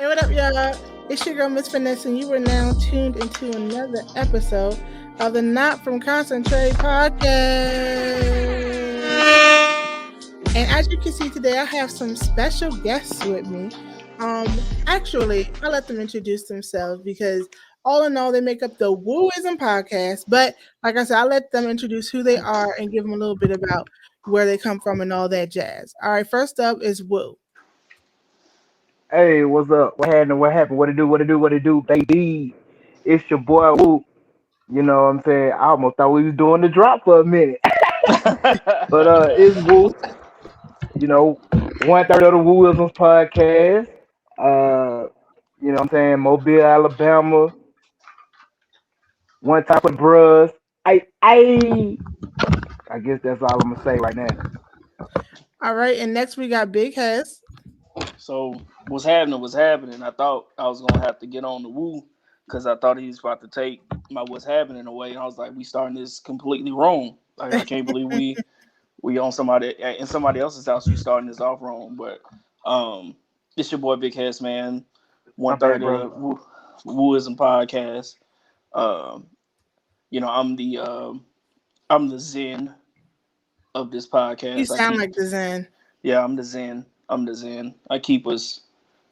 Hey, what up, y'all? It's your girl, Miss Finesse, and you are now tuned into another episode of the Not From Concentrate podcast. And as you can see today, I have some special guests with me. Actually, I'll let them introduce themselves because all in all, they make up the Wooism Podcast. But like I said, I'll let them introduce who they are and give them a little bit about where they come from and all that jazz. All right, first up is Woo. Hey, what's up? What happened? What happened? What it do, baby? It's your boy Woo. You know what I'm saying? I almost thought we was doing the drop for a minute. But it's Woo. You know, 1/3 of the Wooism Podcast. You know what I'm saying? Mobile, Alabama. One time for the bros. I guess that's all I'm gonna say right now. All right, and next we got Big Hess. So what's happening. I thought I was gonna have to get on the Woo because I thought he was about to take my what's happening away. And I was like, we starting this completely wrong. Like I can't believe we on somebody in somebody else's house. We starting this off wrong. But it's your boy Big Hess, man. 1/3 of the Wooism Podcast. You know, I'm the Zen of this podcast. You sound like the Zen. Yeah, I'm the Zen. I keep us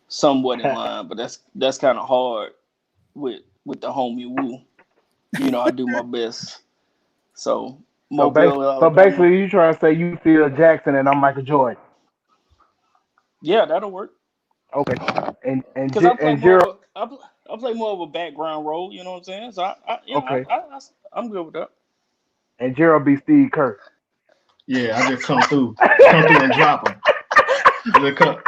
somewhat in line, but that's kind of hard with the homie Woo. You know, I do my best. So basically, you trying to say you Phil Jackson and I'm Michael Jordan? Yeah, that'll work. Okay. And because I play more of a background role. You know what I'm saying? So I'm good with that. And Gerald be Steve Kerr. Yeah, I just come through and drop him.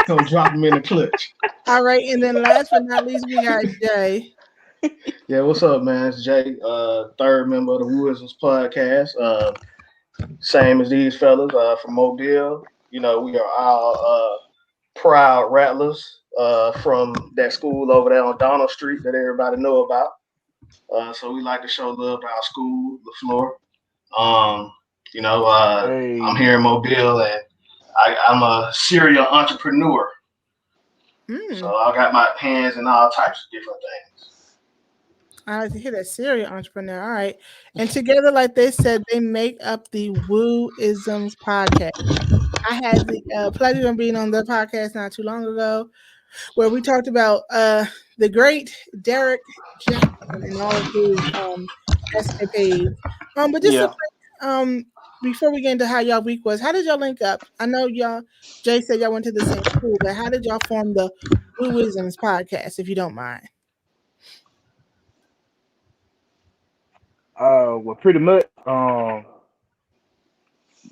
Come drop him in the clutch. All right, and then last but not least, we got Jay. Yeah, what's up, man? It's Jay, third member of the Woosims Podcast. Same as these fellas from Mobile. You know, we are all proud rattlers from that school over there on Donald Street that everybody know about. So we like to show love to our school, LaFleur. Hey. I'm here in Mobile, and I'm a serial entrepreneur. So I got my hands in all types of different things. I like to hear that, serial entrepreneur. All right. And together, like they said, they make up the Wooisms Podcast. I had the pleasure of being on their podcast not too long ago, where we talked about the great Derek Jackson and all of his escapades. But just before we get into how y'all week was, how did y'all link up? I know Jay said y'all went to the same school, but how did y'all form the Wooisms Podcast, if you don't mind? Well, pretty much,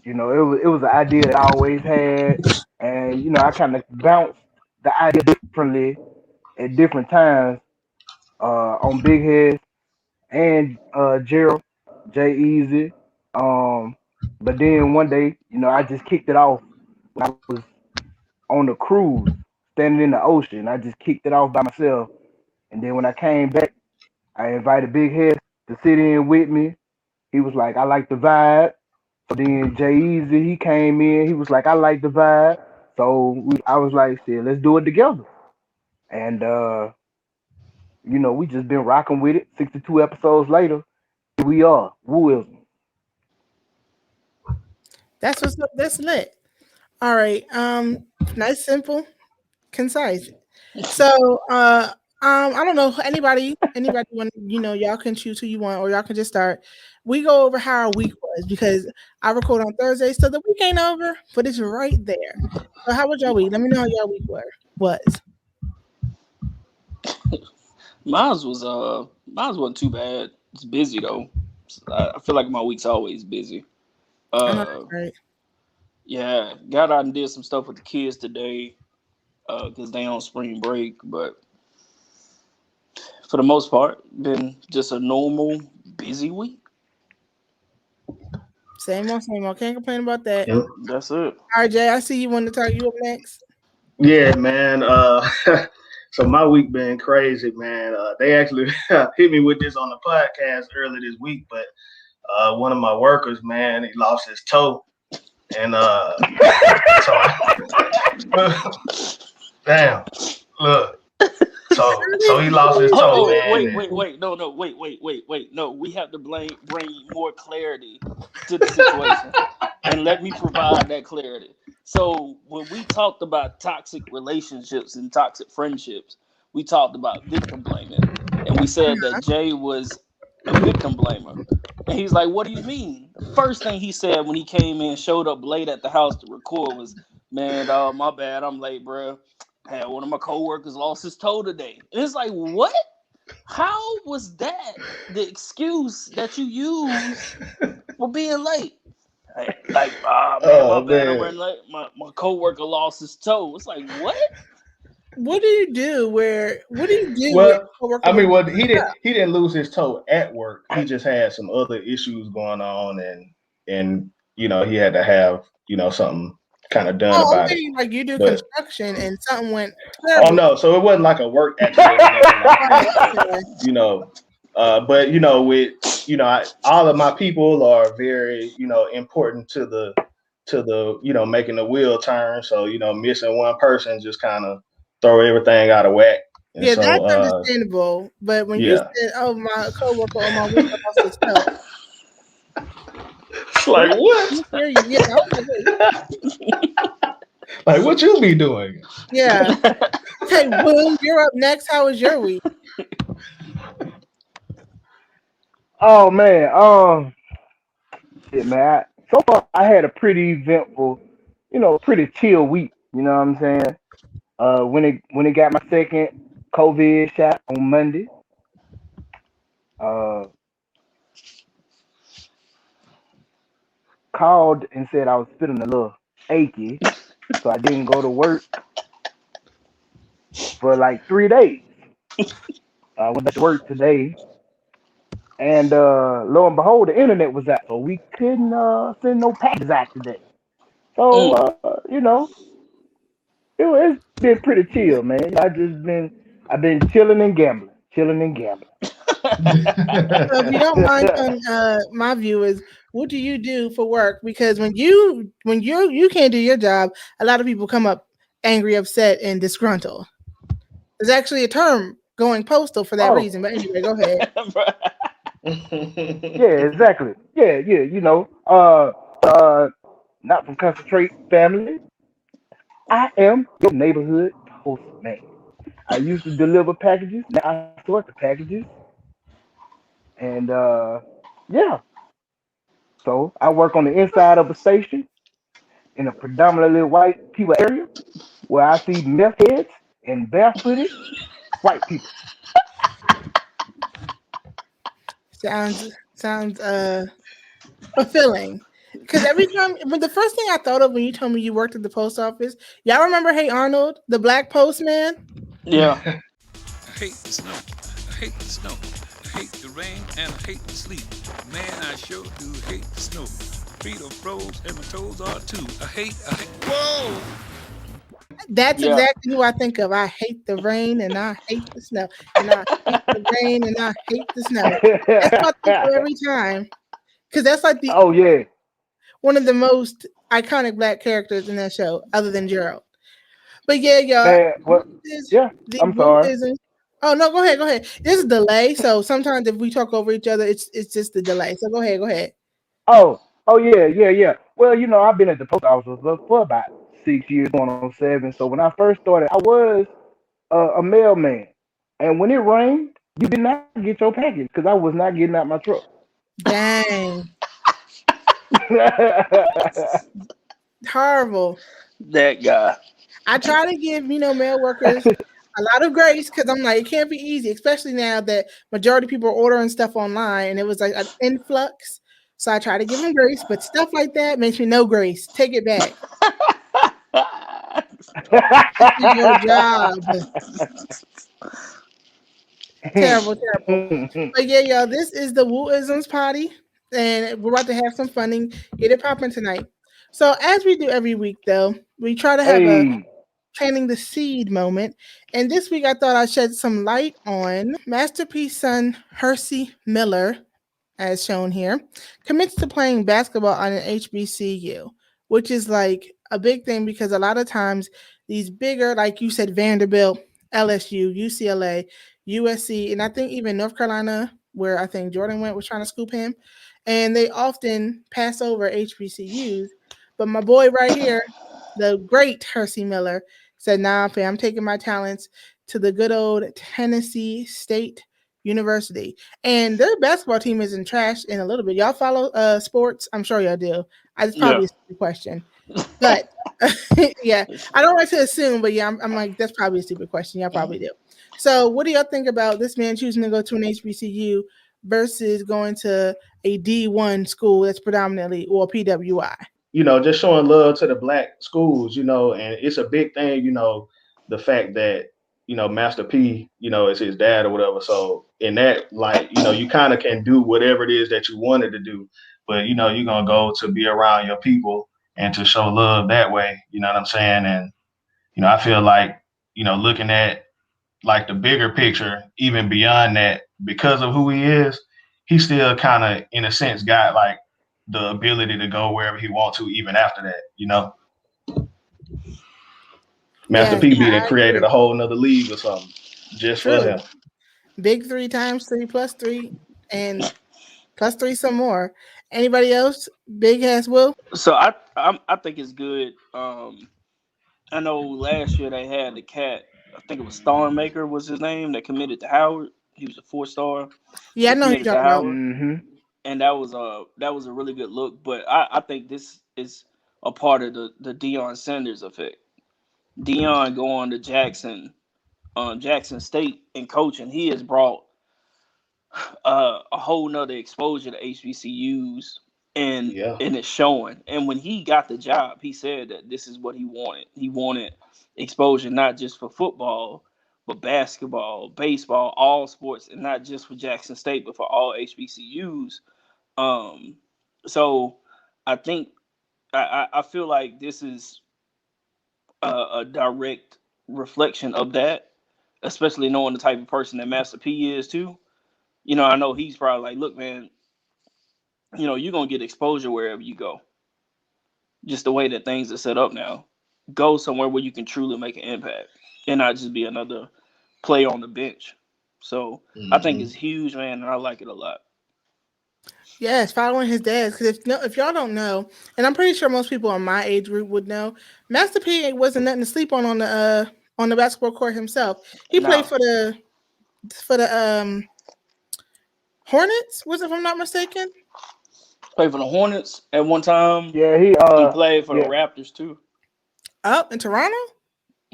you know, it was an idea that I always had, and you know, I kind of bounced the idea differently at different times on Big Head and Gerald, Jay Easy. But then one day, you know, I just kicked it off when I was on the cruise, standing in the ocean. I just kicked it off by myself. And then when I came back, I invited Big Head to sit in with me. He was like, I like the vibe. So then Jay Easy, he came in. He was like, I like the vibe. So I was like, shit, let's do it together. And, you know, we just been rocking with it. 62 episodes later, here we are, Wooism. That's what's up. That's lit. All right. Nice, simple, concise. So I don't know, anybody want, you know, y'all can choose who you want, or y'all can just start. We go over how our week was because I record on Thursday, so the week ain't over, but it's right there. So how was y'all week? Let me know how y'all week was. Mine wasn't too bad. It's busy though. I feel like my week's always busy. Right. Yeah, got out and did some stuff with the kids today because they on spring break. But for the most part, been just a normal busy week. Same old. Can't complain about that. Yep. That's it. All right, Jay, I see you want to talk. You up next? Yeah, man. So my week been crazy, man. They actually hit me with this on the podcast earlier this week, but one of my workers, man, he lost his toe. And damn, look, So he lost his toe, Oh, man. wait. No, we have to bring more clarity to the situation. And let me provide that clarity. So when we talked about toxic relationships and toxic friendships, we talked about victim blaming. And we said that Jay was a victim blamer. And he's like, what do you mean? The first thing he said when he came in, showed up late at the house to record was, man, dog, my bad, I'm late, bro. Had one of my coworkers lost his toe today. And it's like, what? How was that the excuse that you used for being late? Like, man, my bad, I'm running late. My coworker lost his toe. It's like, what? What do you do? What do you do? Well, I mean, he didn't lose his toe at work. He just had some other issues going on, and you know, he had to have, you know, something kind of done about it. Like you do construction and something went terrible. Oh no, so it wasn't like a work accident, you know. But you know, with all of my people are very, you know, important to the you know, making the wheel turn. So, you know, missing one person just kind of throw everything out of whack. And yeah, so, that's understandable. But when you said, "Oh, my coworker on my week lost his toe," like what? Like what you be doing? Yeah. Okay, Will, you're up next. How was your week? Oh man, shit, man. So far, I had a pretty eventful, you know, pretty chill week. You know what I'm saying? When it got my second COVID shot on Monday, called and said I was feeling a little achy, so I didn't go to work for like 3 days. I went back to work today. And lo and behold, the internet was out, so we couldn't send no packages out today. So you know, it's been pretty chill, man. I've been chilling and gambling. So if you don't mind, my view is, what do you do for work? Because when you can't do your job, a lot of people come up angry, upset, and disgruntled. There's actually a term going postal for that reason. But anyway, go ahead. Yeah, exactly. Yeah, you know, not from Concentrate family. I am your neighborhood postman. I used to deliver packages. Now I sort the packages. And yeah. So I work on the inside of a station in a predominantly white people area where I see meth heads and barefooted white people. Sounds fulfilling. Because every time, but the first thing I thought of when you told me you worked at the post office, y'all remember Hey Arnold, the black postman? Yeah. I hate the snow. I hate the snow. I hate the rain and I hate the sleep. Man, I sure do hate the snow. Feet are froze and my toes are too. I hate. Whoa! That's exactly who I think of. I hate the rain and I hate the snow. And I hate the rain and I hate the snow. That's what I think of every time. Because that's like one of the most iconic black characters in that show, other than Gerald. But yeah, y'all. I'm sorry. Oh no, go ahead. There's a delay, so sometimes if we talk over each other, it's just the delay. So go ahead. Oh yeah. Well, you know, I've been at the post office for about 6 years, going on 7. So when I first started, I was a mailman, and when it rained, you did not get your package because I was not getting out my truck. Dang. Horrible. That guy. I try to give mail workers a lot of grace because I'm like, it can't be easy, especially now that majority of people are ordering stuff online and it was like an influx. So I try to give them grace, but stuff like that makes me no grace. Take it back. This is your job. Terrible. But yeah, y'all, this is the Wooisms Potty, and we're about to have some fun and get it popping tonight. So as we do every week, though, we try to have a planting the seed moment. And this week, I thought I'd shed some light on Masterpiece son Hersey Miller, as shown here, commits to playing basketball on an HBCU, which is like a big thing because a lot of times these bigger, like you said, Vanderbilt, LSU, UCLA, USC, and I think even North Carolina, where I think Jordan went, was trying to scoop him. And they often pass over HBCUs. But my boy right here, the great Hersey Miller, said, nah, fam, I'm taking my talents to the good old Tennessee State University. And their basketball team isn't trash in a little bit. Y'all follow sports? I'm sure y'all do. It's probably Yeah. a stupid question. But yeah, I don't like to assume, but yeah, I'm like, that's probably a stupid question. Y'all probably do. So what do y'all think about this man choosing to go to an HBCU versus going to a D1 school that's predominantly or PWI? Just showing love to the black schools, and it's a big thing, the fact that, Master P, is his dad or whatever. So in that, like, you kind of can do whatever it is that you wanted to do, but, you're going to go to be around your people and to show love that way. You know what I'm saying? And, I feel like, looking at like the bigger picture, even beyond that, because of who he is, he still kind of, in a sense, got like the ability to go wherever he wants to, even after that. Master Yes, PB that I created agree. a whole nother league or something just for True. him. Big 3 times 3 plus 3 and plus 3 some more. Anybody else? Big ass Will? So I think it's good. I know last year they had the cat. I think it was Stormmaker was his name that committed to Howard. He was a 4-star Yeah, I that know who you're committed to talking about. Howard, Mm-hmm. and that was a really good look. But I think this is a part of the Deion Sanders effect. Deion going to Jackson State and coaching, he has brought a whole nother exposure to HBCUs, and Yeah. it's showing. And when he got the job, he said that this is what he wanted. He wanted exposure not just for football, but basketball, baseball, all sports, and not just for Jackson State, but for all HBCUs. Um, so I think I feel like this is a direct reflection of that, especially knowing the type of person that Master P is too. I know he's probably like, look, man, you're gonna get exposure wherever you go. Just the way that things are set up now. Go somewhere where you can truly make an impact and not just be another player on the bench. So I think it's huge, man, and I like it a lot. Yes, following his dad. Because if y'all don't know, and I'm pretty sure most people on my age group would know, Master P wasn't nothing to sleep on the basketball court himself. He played Now, for the Hornets, was it, if I'm not mistaken? played for the Hornets at one time. Yeah, He played for the yeah, Raptors too. Oh, in Toronto?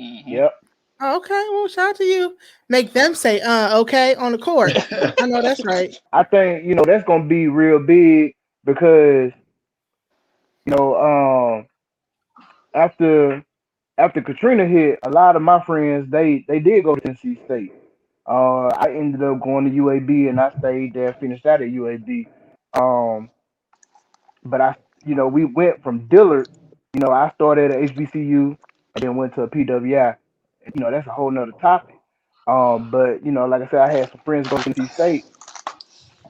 Mm-hmm. yep. Oh, okay, well, shout out to you. Make them say, okay, on the court. I know that's right. I think that's gonna be real big because you know after Katrina hit, a lot of my friends they did go to Tennessee State. I ended up going to UAB and I stayed there, finished out at UAB. Um, but we went from Dillard. I started at HBCU and then went to a PWI. That's a whole nother topic. But like I said, I had some friends go to Tennessee State,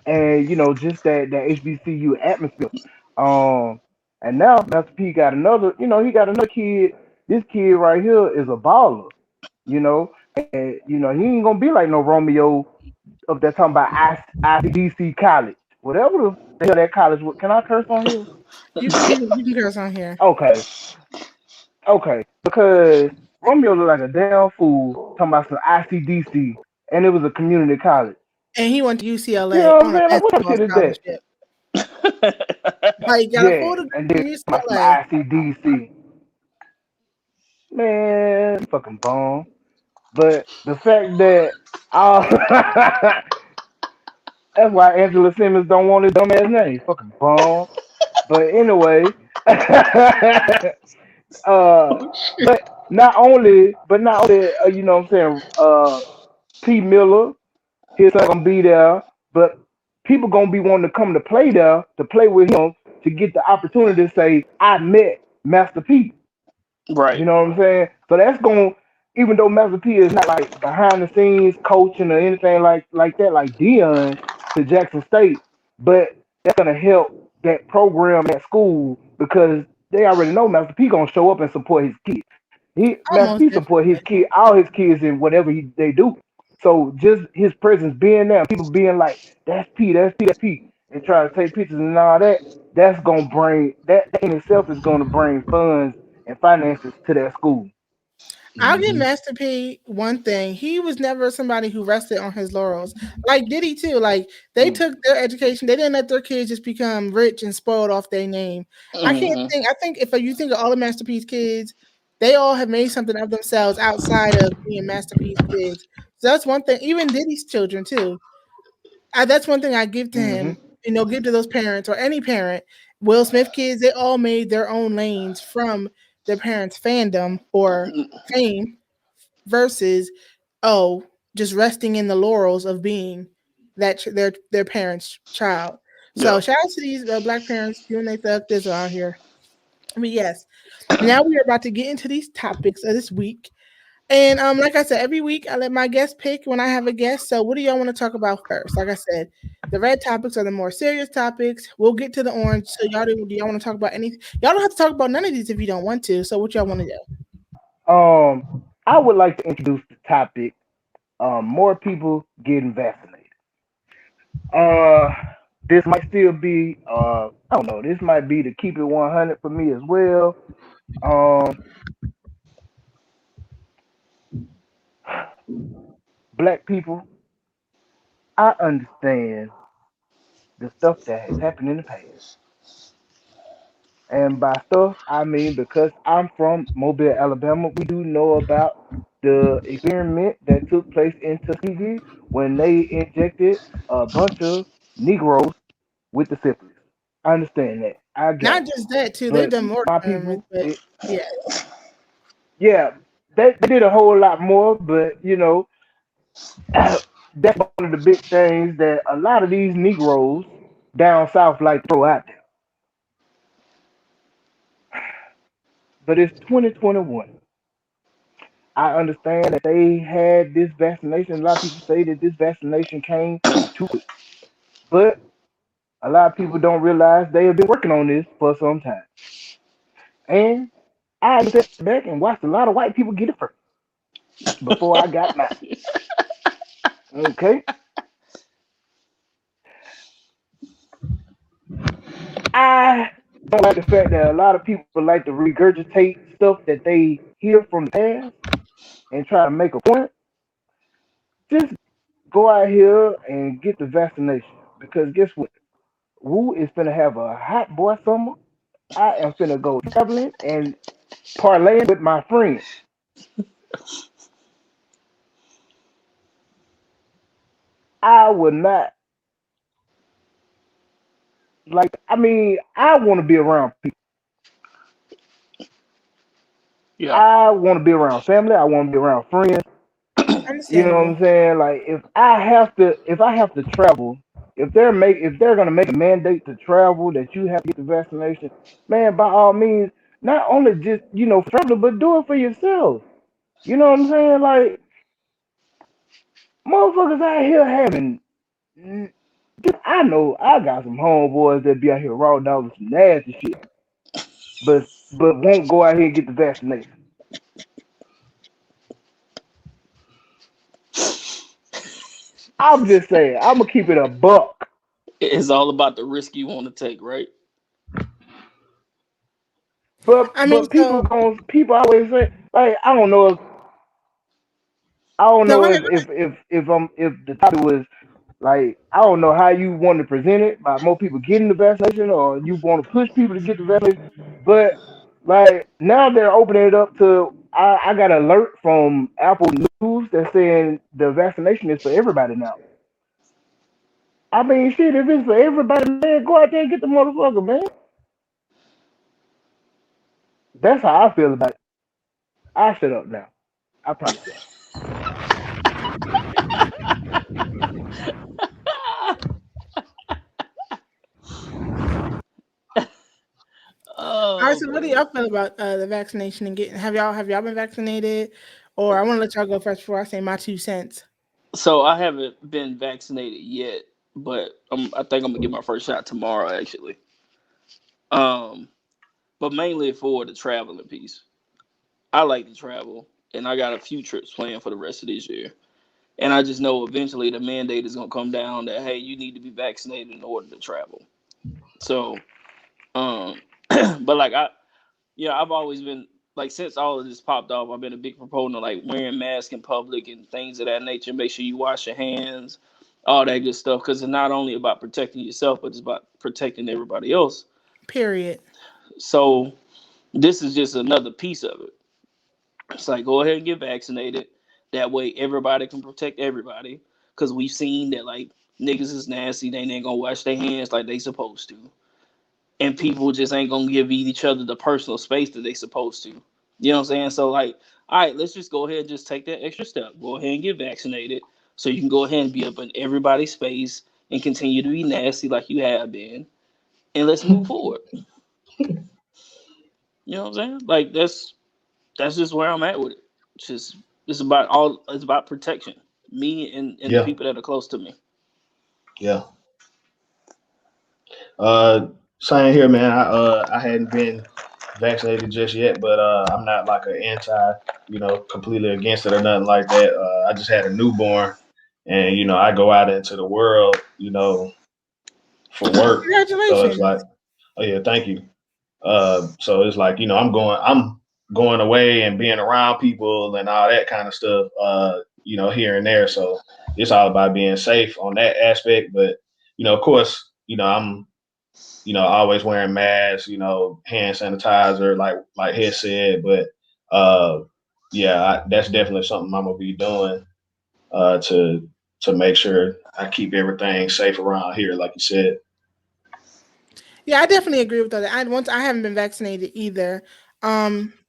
and just that HBCU atmosphere. Um, and now Master P got another. He got another kid. This kid right here is a baller. And he ain't gonna be like no Romeo of that talking about ICDC College, whatever the hell that college. Can I curse on here? You can curse on here. Okay, because Romeo looked like a damn fool talking about some ICDC, and it was a community college. And he went to You UCLA know what I'm on a saying? Like, what type of basketball shit is that? scholarship. Like, got a Yeah, full degree and from then talking about UCLA. some ICDC. Man, fucking bum. But the fact that that's why Angela Simmons don't want his dumb ass name. Fucking bum. But anyway, but not only, what I'm saying, P Miller, his son gonna be there, but people gonna be wanting to come to play there to play with him to get the opportunity to say, I met Master P. You Right. know what I'm saying? So that's going, even though Master P is not like behind the scenes coaching or anything like that, like Dion to Jackson State, but that's gonna help that program at school because they already know Master P gonna show up and support his kids. Almost Master P support his definitely. kid, all his kids in whatever they do. So just his presence being there, people being like, "That's P, that's P, that's P," and trying to take pictures and all that. That's gonna bring that in itself is gonna bring funds and finances to that school. I'll give Mhm. Master P one thing. He was never somebody who rested on his laurels. Like Diddy too. Like they Mm. took their education. They didn't let their kids just become rich and spoiled off their name. I can't Mm-hmm. think. I think if you think of all the Master P's kids, they all have made something of themselves outside of being Master P's kids. So that's one thing. Even Diddy's children too. That's one thing I give to Mm-hmm. him. Give to those parents or any parent. Will Smith kids, they all made their own lanes from their parents' fandom or fame versus just resting in the laurels of being their parents' child. Yeah. So shout out to these black parents doing their thug this out here. I mean, yes. Now we are about to get into these topics of this week. And like I said, every week I let my guest pick when I have a guest. So what do y'all want to talk about first? Like I said, the red topics are the more serious topics. We'll get to the orange. So do y'all want to talk about anything? Y'all don't have to talk about none of these if you don't want to. So what y'all want to do? I would like to introduce the topic. More people getting vaccinated. Uh, this might still be I don't know. This might be to keep it 100 for me as well. Um, Black people, I understand the stuff that has happened in the past. And by stuff, I mean because I'm from Mobile, Alabama, we do know about the experiment that took place in Tuskegee when they injected a bunch of Negroes with the syphilis. I understand that. I got Not it. just that too. They've But done more my experiments, people, but yeah. yeah, they did a whole lot more, but that's one of the big things that a lot of these Negroes down south like to throw out there. But it's 2021. I understand that they had this vaccination. A lot of people say that this vaccination came too quick, but a lot of people don't realize they have been working on this for some time. And I sat back and watched a lot of white people get it first before I got mine. Okay, I don't like the fact that a lot of people like to regurgitate stuff that they hear from the past and try to make a point. Just go out here and get the vaccination because guess what? Woo is finna have a hot boy summer. I am finna go traveling and parlaying with my friends. I would not I mean, I want to be around people. Yeah. I want to be around family. I want to be around friends. You know what Understandable. I'm saying? Like if I have to travel, if they're gonna make a mandate to travel that you have to get the vaccination, man, by all means, not only just travel, but do it for yourself. You know what I'm saying? Like motherfuckers out here having. I know I got some homeboys that be out here raw dogging some nasty shit, but won't go out here and get the vaccination. I'm just saying, I'm gonna keep it a buck. It's all about the risk you want to take, right? I mean, But people always say like I don't no, know go ahead. if the topic was like I don't know how you want to present it by more people getting the vaccination or you want to push people to get the vaccination, but like now they're opening it up to I got an alert from Apple News that's saying the vaccination is for everybody now. I mean shit, if it's for everybody, man, go out there and get the motherfucker, man. That's how I feel about it. I shut up now. I promise y'all. All right, Oh so what do man. y'all feel about the vaccination and getting? Have y'all been vaccinated? Or I want to let y'all go first before I say my 2 cents. So I haven't been vaccinated yet, but I think I'm gonna get my first shot tomorrow, actually. Um, but mainly for the traveling piece. I like to travel, and I got a few trips planned for the rest of this year. And I just know eventually the mandate is gonna come down that hey, you need to be vaccinated in order to travel. So, but like I've always been like since all of this popped off, I've been a big proponent of like wearing masks in public and things of that nature. Make sure you wash your hands, all that good stuff, because it's not only about protecting yourself, but it's about protecting everybody else. Period. So this is just another piece of it. It's like go ahead and get vaccinated. That way everybody can protect everybody. Because we've seen that like niggas is nasty, they ain't gonna wash their hands like they supposed to. And people just ain't gonna give each other the personal space that they supposed to. You know what I'm saying? So like, all right, let's just go ahead and just take that extra step. Go ahead and get vaccinated so you can go ahead and be up in everybody's space and continue to be nasty like you have been. And let's move forward. You know what I'm saying? Like that's just where I'm at with it. It's about protection. Me and the people that are close to me. Yeah. Same here, man. I hadn't been vaccinated just yet, but I'm not like an anti, completely against it or nothing like that. I just had a newborn, and I go out into the world, for work. Congratulations. So it's like, oh yeah, thank you. So it's like, I'm going away and being around people and all that kind of stuff, here and there. So it's all about being safe on that aspect. But, of course, I'm, always wearing masks, hand sanitizer, like Head said. But that's definitely something I'm gonna be doing to make sure I keep everything safe around here, like you said. Yeah, I definitely agree with that. I haven't been vaccinated either.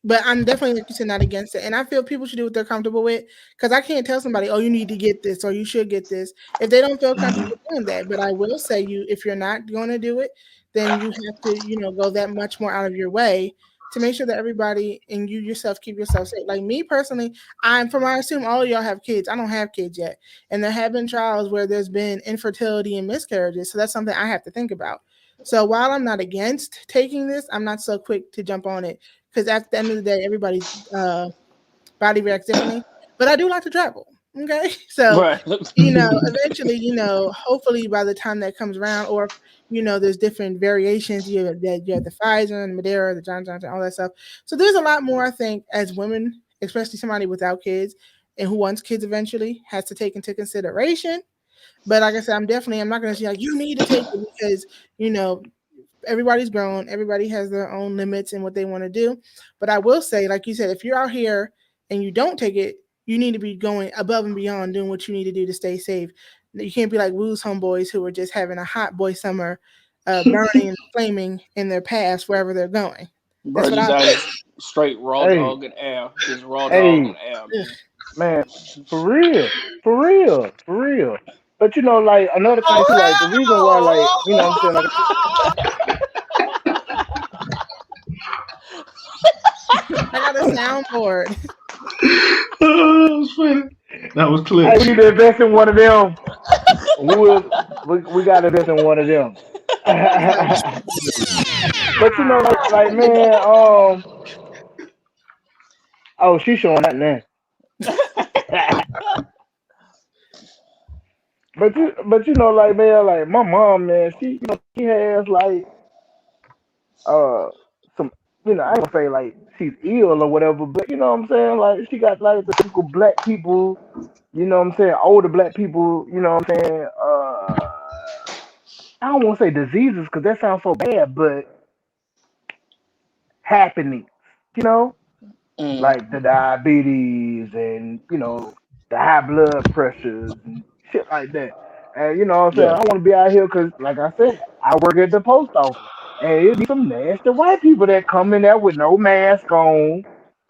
But I'm definitely, like you said, not against it. And I feel people should do what they're comfortable with. Because I can't tell somebody, oh, you need to get this or you should get this if they don't feel comfortable doing that. But I will say if you're not going to do it, then you have to, go that much more out of your way to make sure that everybody and you yourself keep yourself safe. Like me personally, I assume all of y'all have kids. I don't have kids yet. And there have been trials where there's been infertility and miscarriages. So that's something I have to think about. So while I'm not against taking this, I'm not so quick to jump on it because at the end of the day, everybody's body reacts differently. But I do like to travel. Okay, so right. Eventually, hopefully by the time that comes around, or there's different variations. You have the Pfizer and the Moderna, the Johnson, all that stuff. So there's a lot more I think as women, especially somebody without kids and who wants kids eventually, has to take into consideration. But like I said, I'm not going to say like you need to take it because everybody's grown, everybody has their own limits and what they want to do. But I will say, like you said, if you're out here and you don't take it, you need to be going above and beyond doing what you need to do to stay safe. You can't be like Woo's homeboys who are just having a hot boy summer, burning and flaming in their past wherever they're going. That's what I straight raw dog and air, just raw dog and air, man. For real. But like another thing too, like the reason why, like I'm saying, like. I got a soundboard. Oh, that was funny. That was clear. Hey, we need to invest in one of them. We got to invest in one of them. But like man, oh, she's showing that now. But like man, like my mom, man, she has like some, I ain't gonna say like she's ill or whatever, but what I'm saying, like she got like the typical black people, what I'm saying, older black people, what I'm saying, I don't want to say diseases because that sounds so bad, but happenings, like the diabetes and the high blood pressures and shit like that. And what I'm saying, I want to be out here because, like I said, I work at the post office. And it'd be some nasty white people that come in there with no mask on,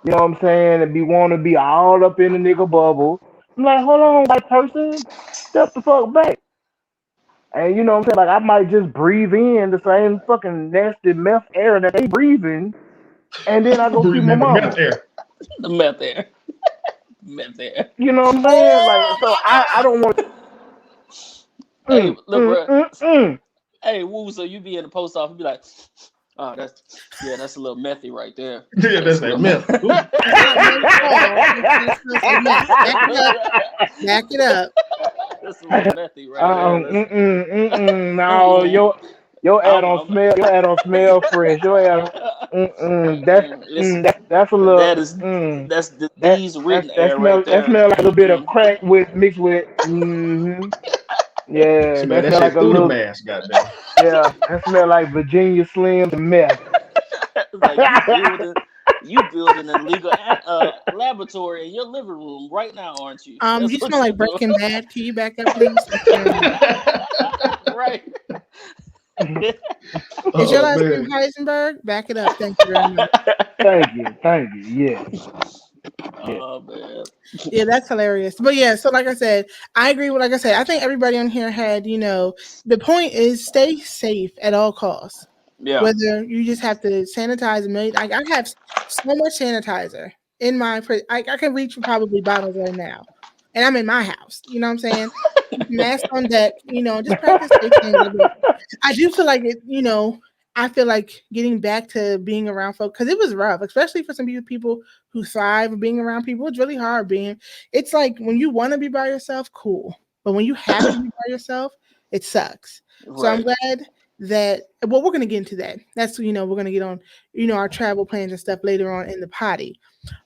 what I'm saying, and want to be all up in the nigga bubble. I'm like, hold on, white person, step the fuck back. And what I'm saying, like I might just breathe in the same fucking nasty meth air that they breathing, and then I go see my mama. The meth air. Meth air. You know what I'm saying? Like, so I don't want. Hey, look, bro. Hey, Woo, so you be in the post office, be like, Oh, that's a little methy right there. Yeah, that's that myth. Back it up. That's a little methy right there. No, your ad don't smell fresh. Your ad, Listen, that's a little, that's that disease written that air right that there. smell like a little bit of crack mixed with, yeah, Man, that that smell shit like a through the little, mask, goddamn. yeah, that smell like Virginia Slim and meth. Like you building an illegal laboratory in your living room right now, aren't you? That's You what smell you like Breaking Bad. Can you back up, please? right. Is your last name Heisenberg? Back it up. Thank you very much. Thank you. Yeah. Oh man. Yeah, that's hilarious. But yeah, so like I said, I agree with I think everybody on here had, the point is stay safe at all costs. Yeah. Whether you just have to sanitize a million. I have so much sanitizer in my I can reach for probably bottles right now. And I'm in my house. You know what I'm saying? Mask on deck, just practice safety a little bit. I do feel like it, I feel like getting back to being around folks, because it was rough, especially for some people who thrive being around people. It's really hard it's like when you want to be by yourself, cool. But when you have to be by yourself, it sucks. Right. So I'm glad that, we're going to get into that. That's, we're going to get on, our travel plans and stuff later on in the potty.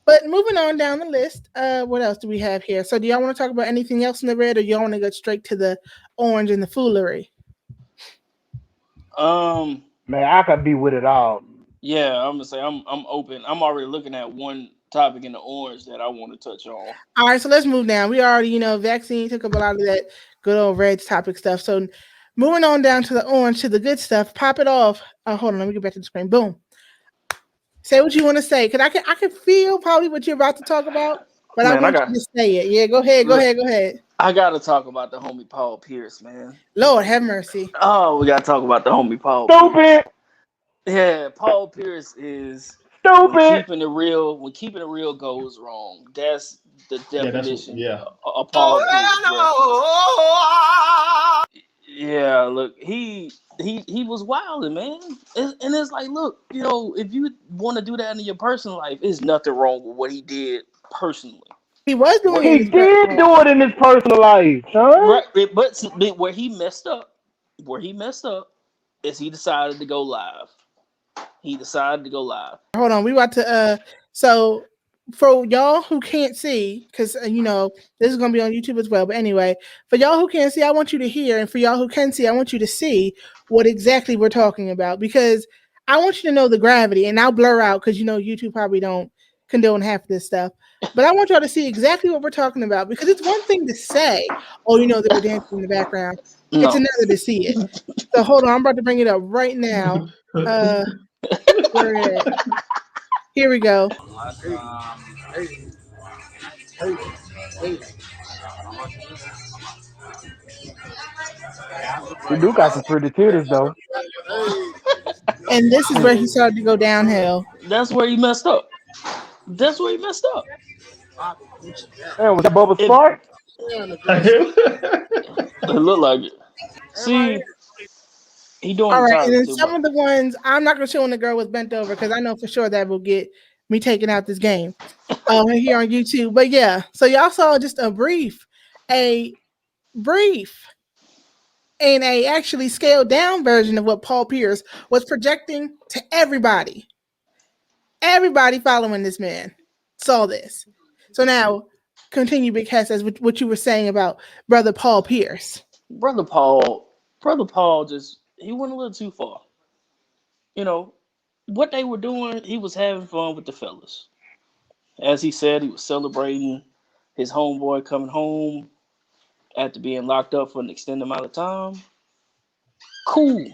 But moving on down the list, what else do we have here? So do y'all want to talk about anything else in the red, or y'all want to go straight to the orange and the foolery? Man, I could be with it all. Yeah, I'm gonna say I'm open. I'm already looking at one topic in the orange that I want to touch on. All right, so let's move down. We already, vaccine took up a lot of that good old red topic stuff. So moving on down to the orange, to the good stuff. Pop it off. Hold on, let me get back to the screen. Boom. Say what you want to say, because I can feel probably what you're about to talk about, but I want you to say it. Yeah, go ahead. I gotta talk about the homie Paul Pierce, man. Lord have mercy. Oh, we gotta talk about the homie Paul. Stupid. Pierce. Yeah, Paul Pierce is stupid. When keeping it real goes wrong. That's the definition. Of Paul Pierce. Yeah, look, he was wilding, man, and it's like, look, if you want to do that in your personal life, there's nothing wrong with what he did personally. He was doing it. He did do it in his personal life, son. Right, but where he messed up is he decided to go live. Hold on, we about to so for y'all who can't see, because this is gonna be on YouTube as well. But anyway, for y'all who can't see, I want you to hear, and for y'all who can see, I want you to see what exactly we're talking about, because I want you to know the gravity. And I'll blur out because YouTube probably don't condone half of this stuff, but I want y'all to see exactly what we're talking about, because it's one thing to say, oh, they were dancing in the background. No. It's another to see it. So hold on, I'm about to bring it up right now. Here we go. He do got some pretty titties though. And this is where he started to go downhill. That's where he messed up. And was that Bubba Spark? It looked like it. See, he doing all right, and then some of the ones I'm not gonna show when the girl was bent over, because I know for sure that will get me taking out this game here on YouTube. But yeah, so y'all saw just a brief and a actually scaled down version of what Paul Pierce was projecting to everybody. Everybody following this man saw this. So now continue, Big Hess, as what you were saying about brother Paul Pierce. Brother Paul just, he went a little too far. What they were doing, he was having fun with the fellas. As he said, he was celebrating his homeboy coming home after being locked up for an extended amount of time. Cool.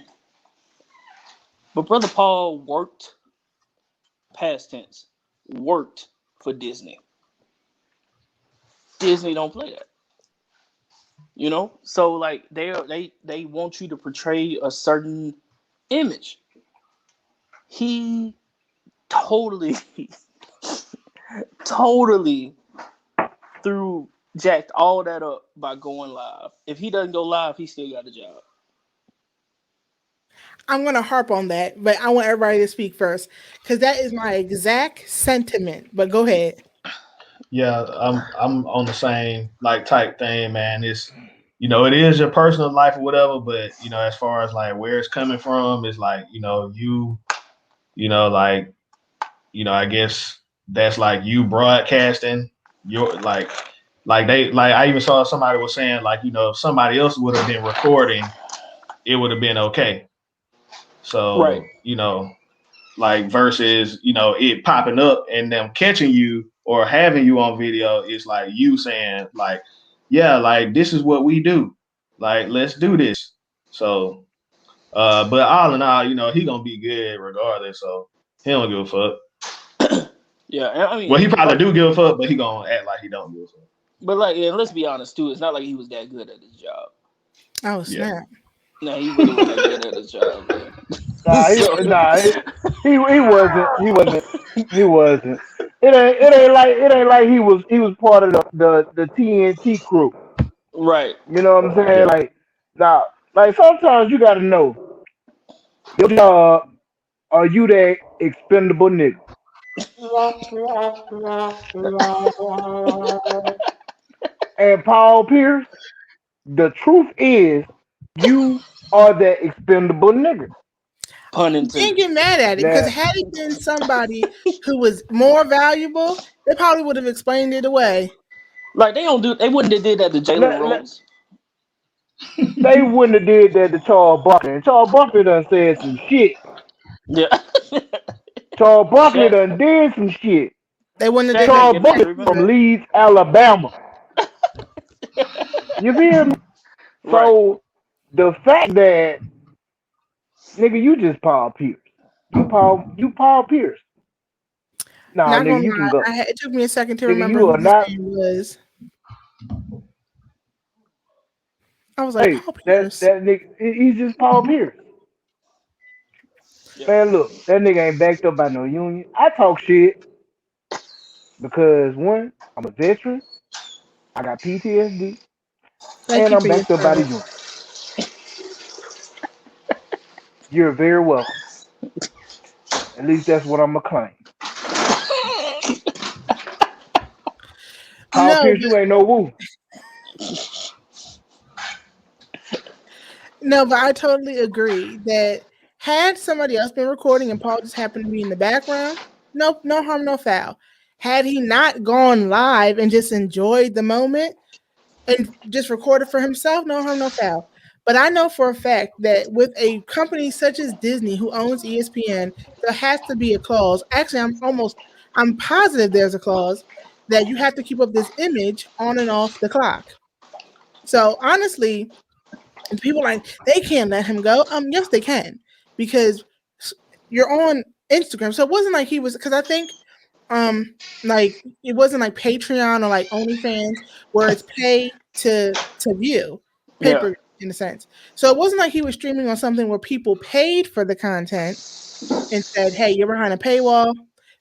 But Brother Paul worked, past tense, worked for Disney. Disney don't play that. So like they want you to portray a certain image. He totally jacked all that up by going live. If he doesn't go live, he still got a job. I'm gonna harp on that, but I want everybody to speak first because that is my exact sentiment. But go ahead. Yeah, I'm on the same like type thing, man. It's it is your personal life or whatever, but as far as like where it's coming from, it's like like I guess that's like you broadcasting your like they like I even saw somebody was saying like if somebody else would have been recording, it would have been okay. So Right. like versus it popping up and them catching you or having you on video is like you saying like, yeah, like this is what we do, like let's do this. So but all in all, he gonna be good regardless, so he don't give a fuck. Yeah, I mean, Well, he probably do give a fuck, but he gonna act like he don't give a fuck. but like, yeah, let's be honest too. It's not like he was that good at his job. Oh snap! No, he really wasn't that good at his job, man. He wasn't. He wasn't. It ain't like he was part of the TNT crew. Right. You know what I'm saying? Like now, like sometimes you gotta know your job. Are you that expendable nigga? And Paul Pierce, the truth is, you are that expendable nigga. Pun You intended. can't get mad at it because had it been somebody who was more valuable, they probably would have explained it away. Like they wouldn't have did that to Jalen Rose. They wouldn't have did that to Charles Barkley. And Charles Barkley done said some shit. Yeah. Charles Barkley done did some shit. They wouldn't have did Charles that. Barkley from Leeds, Alabama. You feel me? So the fact that nigga, you just Paul Pierce. You Paul Pierce. Nah, Not nigga, gonna you can lie, go. it took me a second to Nigga, remember you who are his not. name was. I was like, Hey, Paul that Pierce. nigga, he's just Paul Pierce. Yeah. Man, look, that nigga ain't backed up by no union. I talk shit because one, I'm a veteran. I got PTSD, Thank and you I'm for your backed up by the service. union. You're very welcome. At least that's what I'm gonna claim. Paul No, Pierce, you ain't no woo. no, but I totally agree that had somebody else been recording and Paul just happened to be in the background, no harm, no foul. Had he not gone live and just enjoyed the moment and just recorded for himself, no harm, no foul. But I know for a fact that with a company such as Disney, who owns ESPN, there has to be a clause. Actually, I'm positive there's a clause that you have to keep up this image on and off the clock. So honestly, people like they can't let him go. Yes, they can because you're on Instagram. So it wasn't like he was because I think like it wasn't like Patreon or like OnlyFans where it's pay to view paper in a sense. So it wasn't like he was streaming on something where people paid for the content and said, "Hey, you're behind a paywall."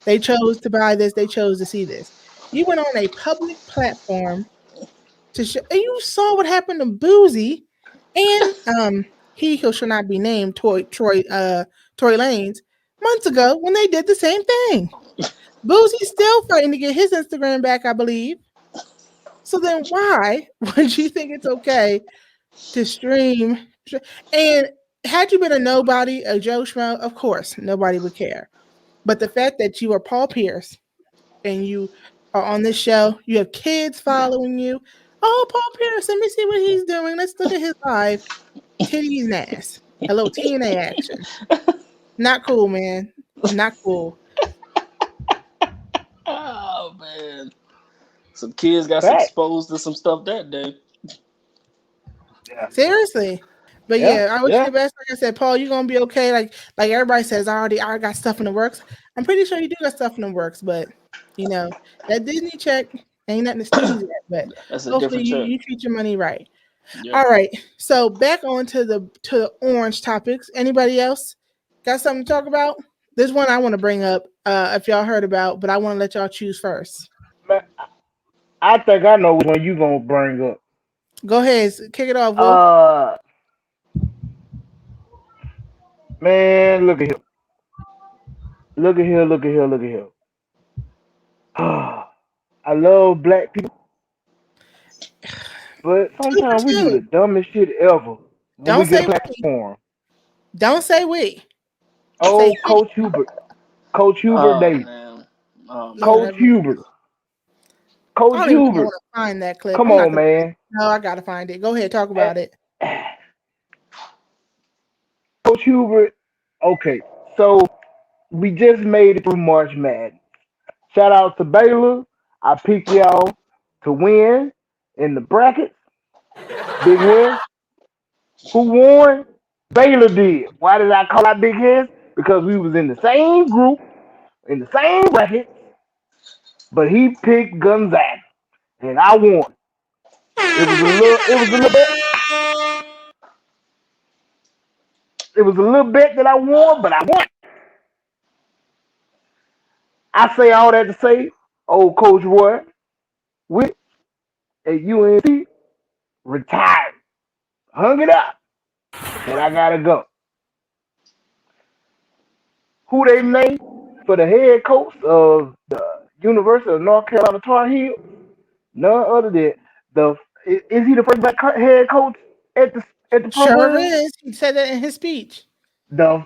They chose to buy this. They chose to see this. You went on a public platform to show, and you saw what happened to Boozy and he who shall not be named, Tory Lanez, months ago when they did the same thing. Boozy's still fighting to get his Instagram back, I believe. So then why would you think it's okay to stream? And had you been a nobody, a Joe Schmo, of course, nobody would care. But the fact that you are Paul Pierce and you are on this show, you have kids following you. Oh, Paul Pierce, let me see what he's doing. Let's look at his live. Titties and ass. A little TNA action. Not cool, man. Not cool. Oh man, some kids got exposed to some stuff that day. Yeah. Seriously. But yeah, I wish you the best. Like I said, Paul, you're gonna be okay. Like everybody says, I got stuff in the works. I'm pretty sure you do got stuff in the works, but that Disney check ain't nothing to sneeze at. But hopefully you treat your money right. Yep. All right. So back on to the orange topics. Anybody else got something to talk about? There's one I want to bring up if y'all heard about, but I want to let y'all choose first. I think I know which one you gonna bring up. Go ahead, kick it off, Will. Man, look at here. Look at here, look at here, look at here. I love black people, but Two for sometimes we do two. the dumbest shit ever when we Don't get say a we. platform. Don't say we. Say Oh, he. Coach Hubert. Coach Hubert Oh Davis. man. Oh Lord Coach have man. mercy. Hubert. I Coach don't even think I Hubert. want to find that clip. Come I'm not on, gonna. man. No, I gotta find it. Go ahead, talk Eh, about it. Coach Hubert. Okay, so we just made it through March Madness. Shout out to Baylor. I picked y'all to win in the brackets. Big Head. Who won? Baylor did. Why did I call out Big Heads? Because we was in the same group, in the same bracket, but he picked Gonzaga, and I won. It was a little bit, it was a little bit that I won, but I won. I say all that to say, old Coach Roy, with at UNC, retired, hung it up, said I gotta go. Who they named for the head coach of the University of North Carolina Tar Heels? None other than the is he the first black head coach at the Sure program? is. He said that in his speech. The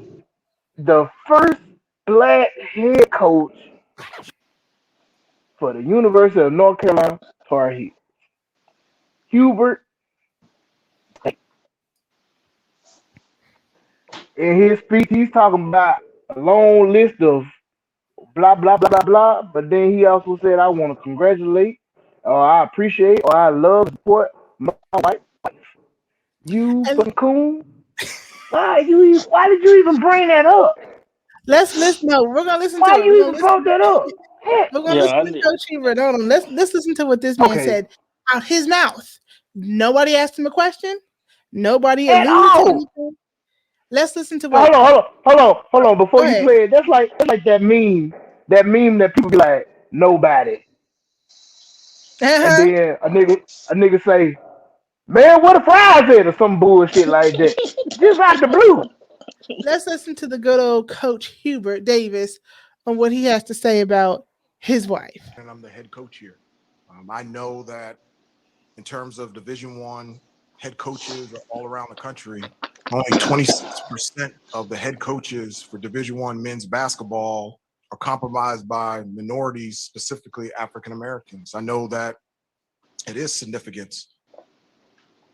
the first black head coach for the University of North Carolina Tar Heels. Hubert, in his speech, he's talking about a long list of blah blah blah blah blah. But then he also said, "I want to congratulate, or I appreciate, or I love and support my white wife." You And fucking coon. Why did you even bring that up? let's listen. No, we're gonna listen Why to it. We're you gonna even listen. brought that up? Heck, We're gonna Yeah, listen I to did. Coach Hubert. Hold on. Let's listen to what this man okay, said out his mouth. Nobody asked him a question. Nobody at alluded to all. anything. Let's listen to Hold what. on, hold on, hold on, hold on. Go Before you ahead. play it, that's like that meme that people be like, nobody, and Uh-huh. then a nigga say, man, what a fries at or some bullshit like that, just out the blue. Let's listen to the good old Coach Hubert Davis on what he has to say about his wife. And I'm the head coach here. I know that in terms of Division I head coaches all around the country, only 26% of the head coaches for Division I men's basketball are compromised by minorities, specifically African Americans. I know that it is significant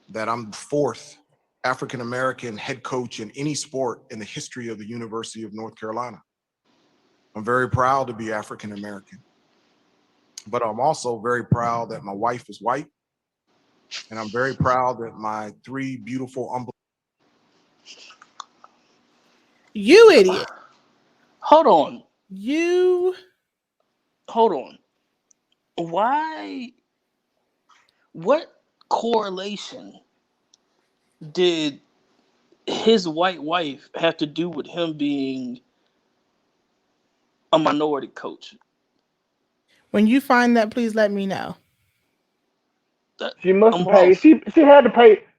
that I'm the fourth African American head coach in any sport in the history of the University of North Carolina. I'm very proud to be African American, but I'm also very proud that my wife is white, and I'm very proud that my three beautiful, You idiot. Hold on. You. Hold on. Why? What correlation did his white wife have to do with him being a minority coach? When you find that, please let me know. That, She must I'm have paid. lost.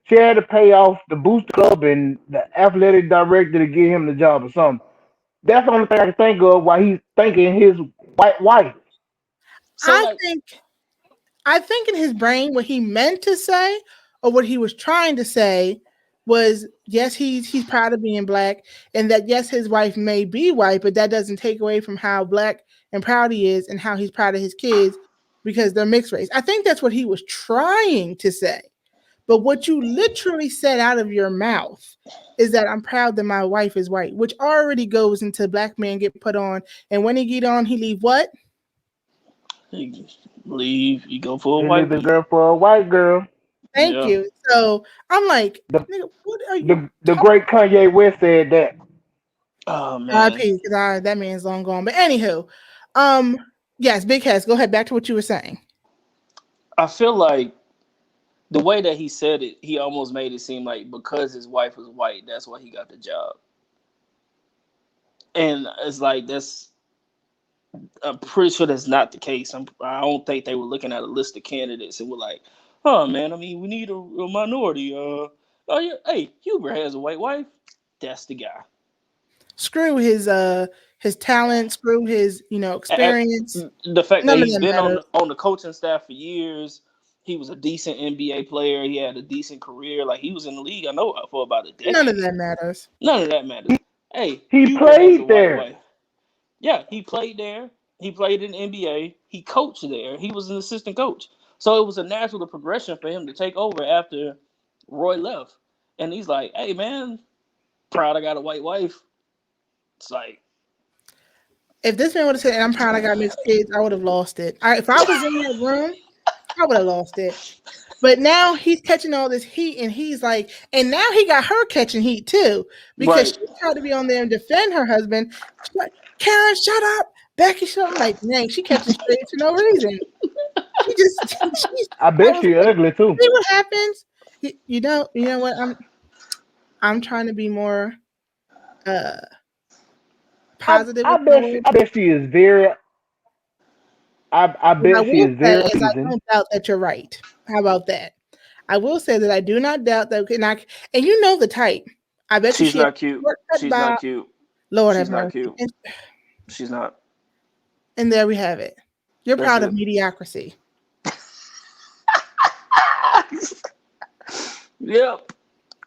She had to pay off the booster club and the athletic director to get him the job or something. That's the only thing I can think of why he's thanking his white wife. So I like, think I think in his brain what he meant to say or what he was trying to say was yes, he's proud of being black and that yes, his wife may be white, but that doesn't take away from how black and proud he is and how he's proud of his kids because they're mixed race. I think that's what he was trying to say. But what you literally said out of your mouth is that I'm proud that my wife is white, which already goes into black man get put on. And when he get on, he leave what? you leave, you go for a He white leave his woman. girl for a white girl. Thank Yeah. you. So I'm like, The nigga, what are you the talking great Kanye West said that. Oh man. RIP, because that man's long gone. But anywho, um, yes, Big Heads, go ahead back to what you were saying. I feel like the way that he said it, he almost made it seem like because his wife was white, that's why he got the job. And it's like that's I'm pretty sure that's not the case. I don't think they were looking at a list of candidates and were like, "Oh man, I mean, we need a minority." Oh yeah, hey, Huber has a white wife. That's the guy. Screw his talent, screw his experience. The fact that None of he's them been matters. on the coaching staff for years, he was a decent NBA player. He had a decent career. Like he was in the league, I know, for about a decade. None of that matters. None of that matters. Hey, He you played as a white there. wife. Yeah, he played there. He played in the NBA. He coached there. He was an assistant coach. So it was a natural progression for him to take over after Roy left. And he's like, hey, man, proud I got a white wife. It's like, If this man would have said, "And I'm proud I got mixed kids," I would have lost it. If I was in that room, I would have lost it. But now he's catching all this heat, and he's like, and now he got her catching heat too because right. she tried to be on there and defend her husband. She's like, Karen, shut up. Becky, shut up. I'm like, dang, she catching straight for no reason. I bet she ugly too. See what happens? You know what? I'm trying to be more positive. I bet she is very. I bet she is very I seasoned. don't doubt that you're right. How about that? I will say that I do not doubt that. And you know the type. I bet she's not cute. She's not cute. Lord she's have not mercy. cute. She's not. And there we have it. You're That's proud it. of mediocrity. Yep.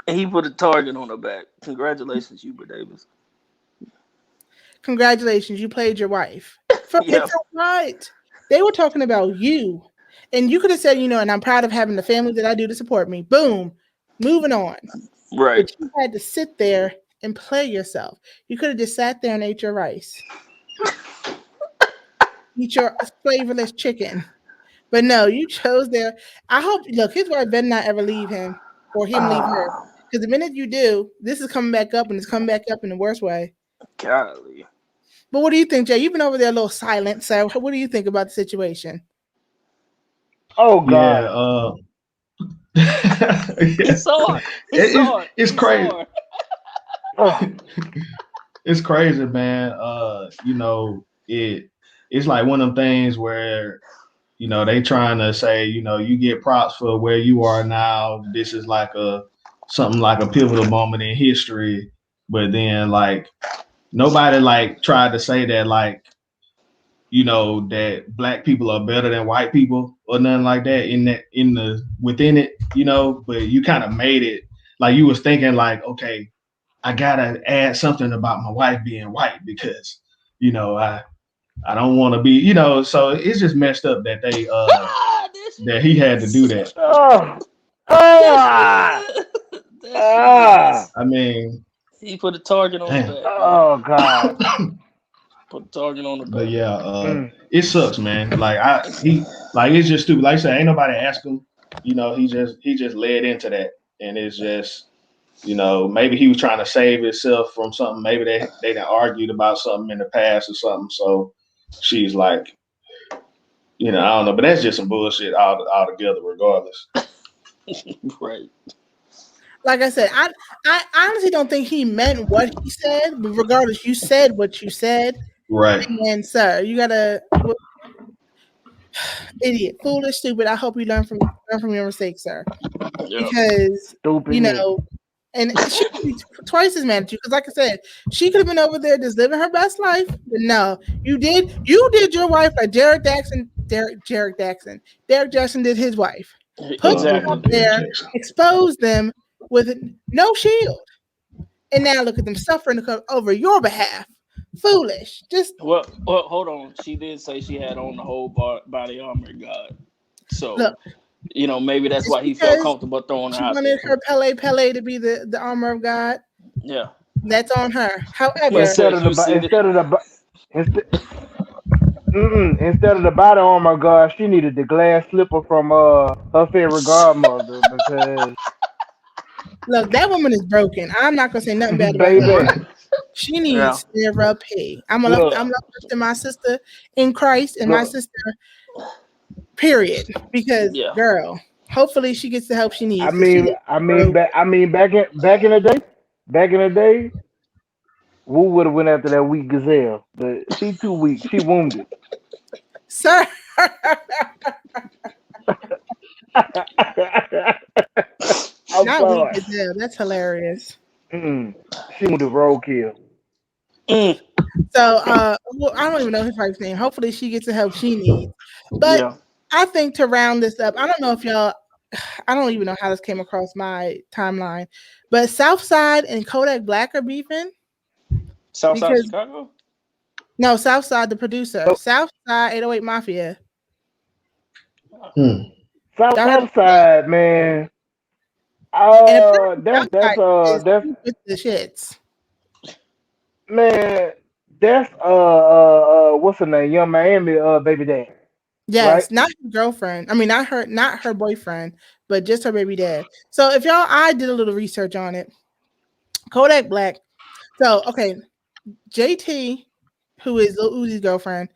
And he put a target on her back. Congratulations, Hubert Davis. Congratulations, you played your wife. Yep. It's all right. They were talking about you. And you could have said, and I'm proud of having the family that I do to support me. Boom. Moving on. Right. But you had to sit there and play yourself. You could have just sat there and ate your rice. Eat your flavorless chicken. But no, you chose there. I hope, look, his wife better not ever leave him or him leave her. Because the minute you do, this is coming back up and it's coming back up in the worst way. Golly. But what do you think, Jay? You've been over there a little silent. So what do you think about the situation? Oh, God. Yeah. He saw it. It's crazy. It's crazy, man. It's like one of them things where, they trying to say, you get props for where you are now. This is like something like a pivotal moment in history. But then like nobody like tried to say that like, that black people are better than white people or nothing like that within it, but you kind of made it like you was thinking like, okay, I gotta add something about my wife being white because, I don't want to be, so it's just messed up that they that he had to do that. I mean, he put a target on the back. Oh God. Put a target on the back. But yeah, it sucks, man. Like it's just stupid. Like I said, ain't nobody ask him. He just led into that, and it's just, maybe he was trying to save himself from something. Maybe they done argued about something in the past or something. So she's like, I don't know. But that's just some bullshit altogether, regardless. Right. Like I said, I honestly don't think he meant what he said, but regardless, you said what you said. Right. And sir, you gotta idiot, foolish, stupid. I hope you learn from your mistakes, sir. Yep. Because Stupid. and she could be twice as mad at you. Because like I said, she could have been over there just living her best life. But no, you did your wife like Derek Jackson did his wife. Put them up there, expose them with no shield. And now look at them suffering over your behalf. Foolish. Just well, hold on. She did say she had on the whole body armor, God. So look, maybe that's why he felt comfortable throwing her out there. She wanted her Pele to be the armor of God. Yeah, that's on her. However, instead of the body armor, God, she needed the glass slipper from her favorite godmother because. Look, that woman is broken. I'm not gonna say nothing bad about her. She needs therapy. I'm lifting my sister in Christ and my sister, period. Because girl, hopefully she gets the help she needs. Back in the day, Woo would have went after that weak gazelle, but she too weak. She wounded. Sir. Not weak gazelle. That's hilarious. She wounded roadkill. So, well, I don't even know his wife's name. Hopefully, she gets the help she needs. But Yeah. I think to round this up, I don't know if y'all, I don't even know how this came across my timeline, but Southside and Kodak Black are beefing Southside because Chicago? no, Southside the producer, Southside 808 Mafia. Y'all heard South side, man. and apparently Southside is That's with the shits. man. That's what's her name? Young Miami, baby dad, right? Yes, not her girlfriend. I mean, not her boyfriend, but just her baby dad. So if y'all, I did a little research on it. Kodak Black. So okay, JT, who is Lil Uzi's girlfriend,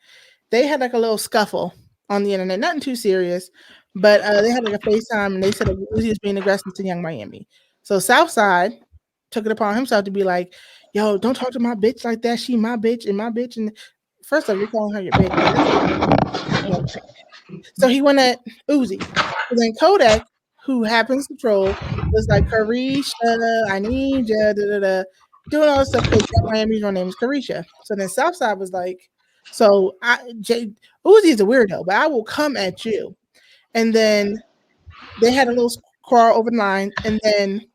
they had like a little scuffle on the internet, nothing too serious, but they had like a FaceTime and they said that Uzi was being aggressive to Young Miami. So Southside took it upon himself to be like, "Yo, don't talk to my bitch like that. She my bitch and my bitch." And first off, you're calling her your bitch. So he went at Uzi. And then Kodak, who happens to troll, was like, Carisha, I need ya, da, da, da, doing all this stuff because Miami's real name is Carisha. So then Southside was like, Uzi is a weirdo, but I will come at you. And then they had a little quarrel over the line. And then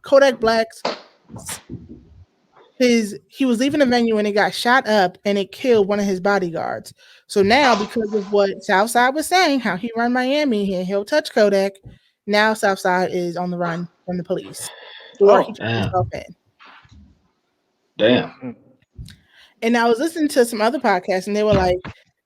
Kodak Black's he was leaving the venue and it got shot up and it killed one of his bodyguards. So now, because of what Southside was saying, how he run Miami and he'll touch Kodak, now Southside is on the run from the police. Or he turned himself in. Damn. And I was listening to some other podcasts and they were like,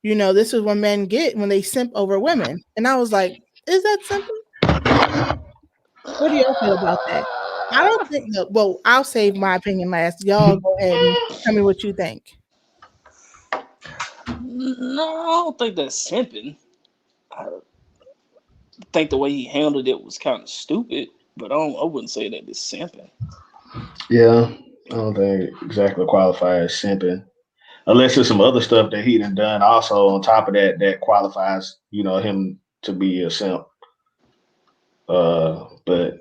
this is what men get when they simp over women. And I was like, is that simple? What do y'all feel about that? I don't think. Well, I'll save my opinion last. Y'all go ahead and tell me what you think. No, I don't think that's simping. I think the way he handled it was kind of stupid, but I wouldn't say that it's simping. Yeah, I don't think exactly qualify as simping. Unless there's some other stuff that he done also on top of that qualifies, him to be a simp. But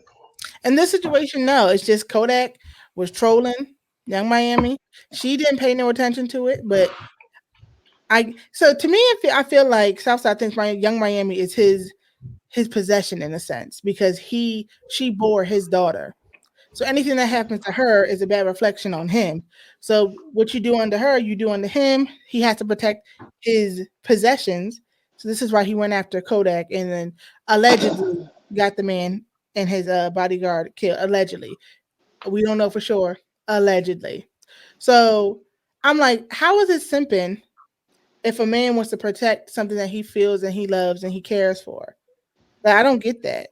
in this situation, no, it's just Kodak was trolling Young Miami. She didn't pay no attention to it, but so to me, I feel like Southside thinks Young Miami is his possession in a sense because she bore his daughter. So anything that happens to her is a bad reflection on him. So what you do unto her, you do unto him. He has to protect his possessions. So this is why he went after Kodak and then allegedly got the man and his bodyguard killed. Allegedly. We don't know for sure. Allegedly. So I'm like, how is it simping if a man wants to protect something that he feels and he loves and he cares for? But I don't get that.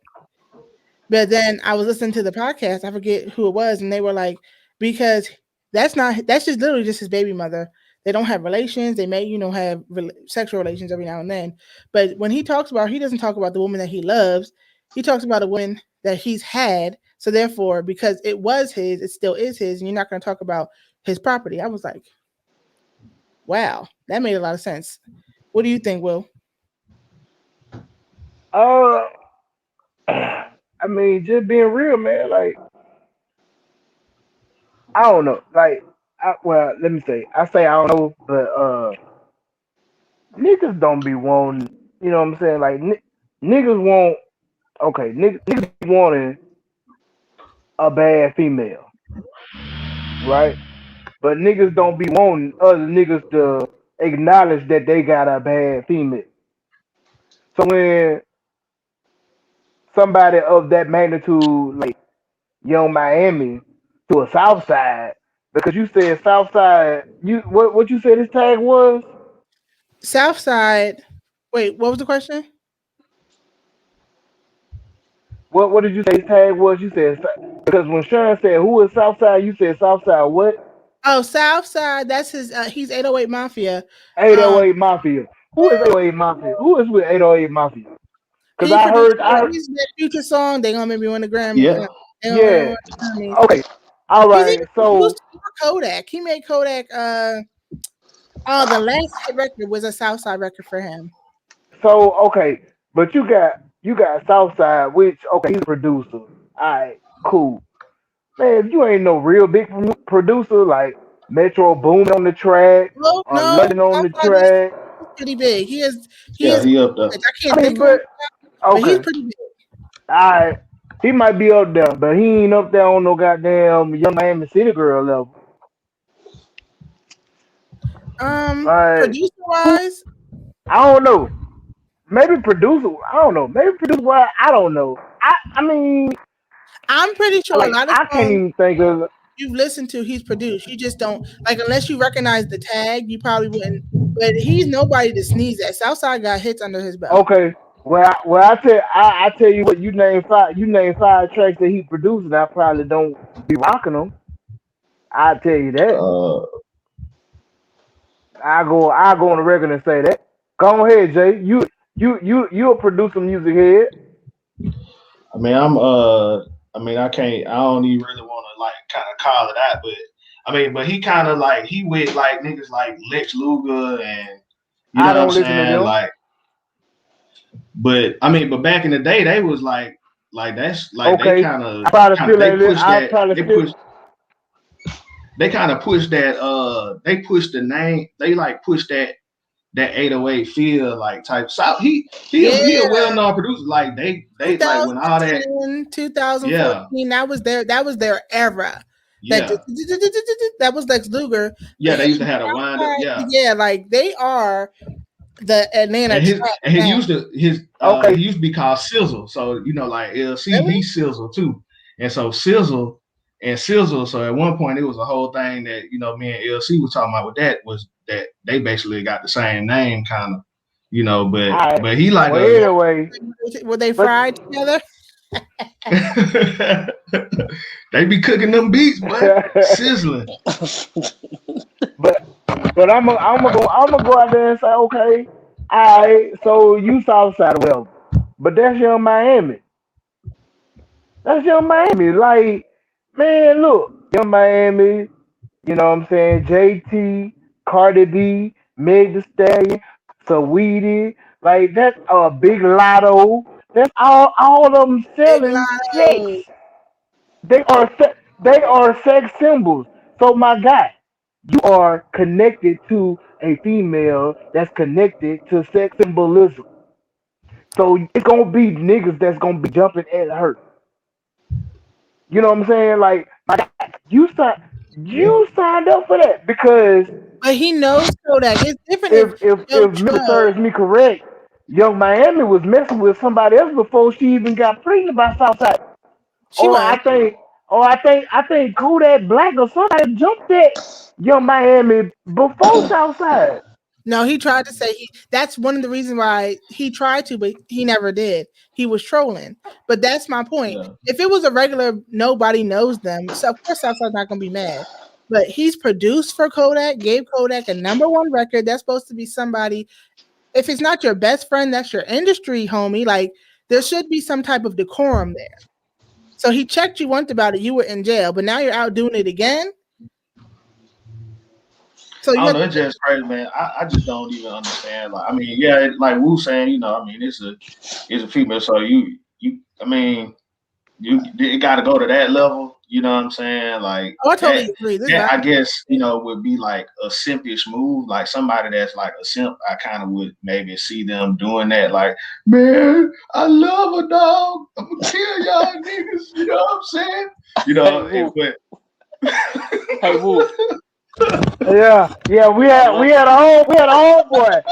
But then I was listening to the podcast, I forget who it was, and they were like, because that's just literally just his baby mother. They don't have relations. They may, have sexual relations every now and then. But when he talks about, he doesn't talk about the woman that he loves. He talks about a woman that he's had. So therefore, because it was his, it still is his, and you're not going to talk about his property. I was like, wow, that made a lot of sense. What do you think, Will? I mean, just being real, man. Like, I don't know. Like, let me say. I say I don't know, but niggas don't be wanting. You know what I'm saying? Like, niggas want. Okay, niggas be wanting a bad female, right? But niggas don't be wanting other niggas to acknowledge that they got a bad female. So when somebody of that magnitude, like Young Miami, to a South Side, because you said South Side, what you said his tag was? South Side. Wait, what was the question? What did you say his tag was? You said, because when Sharon said who is South Side, you said South Side what? Oh, South Side. That's his. He's 808 Mafia. 808 Mafia. Who is 808 Mafia? Who is with 808 Mafia? Because I heard he's that future song. They gonna make me win the Grammy. Yeah. Yeah. Okay. All right. So Kodak. He made Kodak. The last hit record was a Southside record for him. So okay, but you got Southside, which he's a producer. All right, cool. Man, if you ain't no real big producer, like Metro Boomin on the track, No, or London on the Southside is track. pretty big. He is. Yeah, he up there. I can't think of him, but he's Okay, pretty big. alright. He might be up there, but he ain't up there on no goddamn Young Miami City Girl level. Like, Producer wise, I don't know. Maybe producer. I don't know. Maybe producer. Well, I don't know. I mean, I'm pretty sure like a lot of I can't songs even think of. you've listened to, he's produced. You just don't like unless you recognize the tag, you probably wouldn't. But he's nobody to sneeze at. Southside got hits under his belt. Okay. Well, I tell you what. You name five tracks that he produced, and I probably don't be rocking them. I tell you that. I go on the record and say that. Go ahead, Jay. You a producer, music head. I mean, I can't. I don't even really want to like kind of call it out, but I mean, but he kind of like he with like niggas like Lex Luger and you know I don't what I'm listen to saying, them. like. But I mean, but back in the day, they was like that's like Okay. they kind of they kind of pushed that they pushed the name, they like pushed that 808 feel like type. So he a well-known producer. Like they like when all that 2014, that was their era. Yeah. That was Lex Luger. Yeah, they used to have a wind up. Yeah, like they are the Atlanta. And he used to be called Sizzle. So you know, like LC, Really? he's Sizzle too. And so Sizzle. So at one point it was a whole thing that, you know, me and LC was talking about with that was that they basically got the same name kind of, you know, but he like anyway. Were they fried together? They be cooking them beats, boy. Sizzling. But I'm gonna go out there and say, okay, all right, so you Southside, well, but that's Young Miami. That's Young Miami. Like, man, look, Young Miami, you know what I'm saying? JT, Cardi B, Meg Thee Stallion, Saweetie, like that's a Big Lotto. That's all of them selling sex. They are sex symbols. So my guy, you are connected to a female that's connected to sex symbolism. So it's gonna be niggas that's gonna be jumping at her. You know what I'm saying? Like, you signed up for that because. But he knows Kodak. It's different if memory serves me correct, Young Miami was messing with somebody else before she even got pregnant by Southside. I think Kodak Black or somebody jumped at Young Miami before Southside. No, he tried to say that's one of the reasons why he tried to, but he never did. He was trolling. But that's my point. Yeah. If it was a regular, nobody knows them, so of course Southside's not gonna be mad. But he's produced for Kodak, gave Kodak a #1 record. That's supposed to be somebody. If it's not your best friend, that's your industry homie. Like there should be some type of decorum there. So he checked you once about it. You were in jail, but now you're out doing it again. So I don't know, it's just crazy, man. I just don't even understand. Like, I mean, yeah, like Woo saying, you know, I mean, it's a female, so I mean, it got to go to that level. You know what I'm saying? Like, I totally agree. I guess, you know, would be like a simpish move. Like somebody that's like a simp, I kind of would maybe see them doing that. Like, man, I love a dog. I'm gonna kill y'all niggas. You know what I'm saying? You know, Hey, Woo. Yeah, we had a homeboy.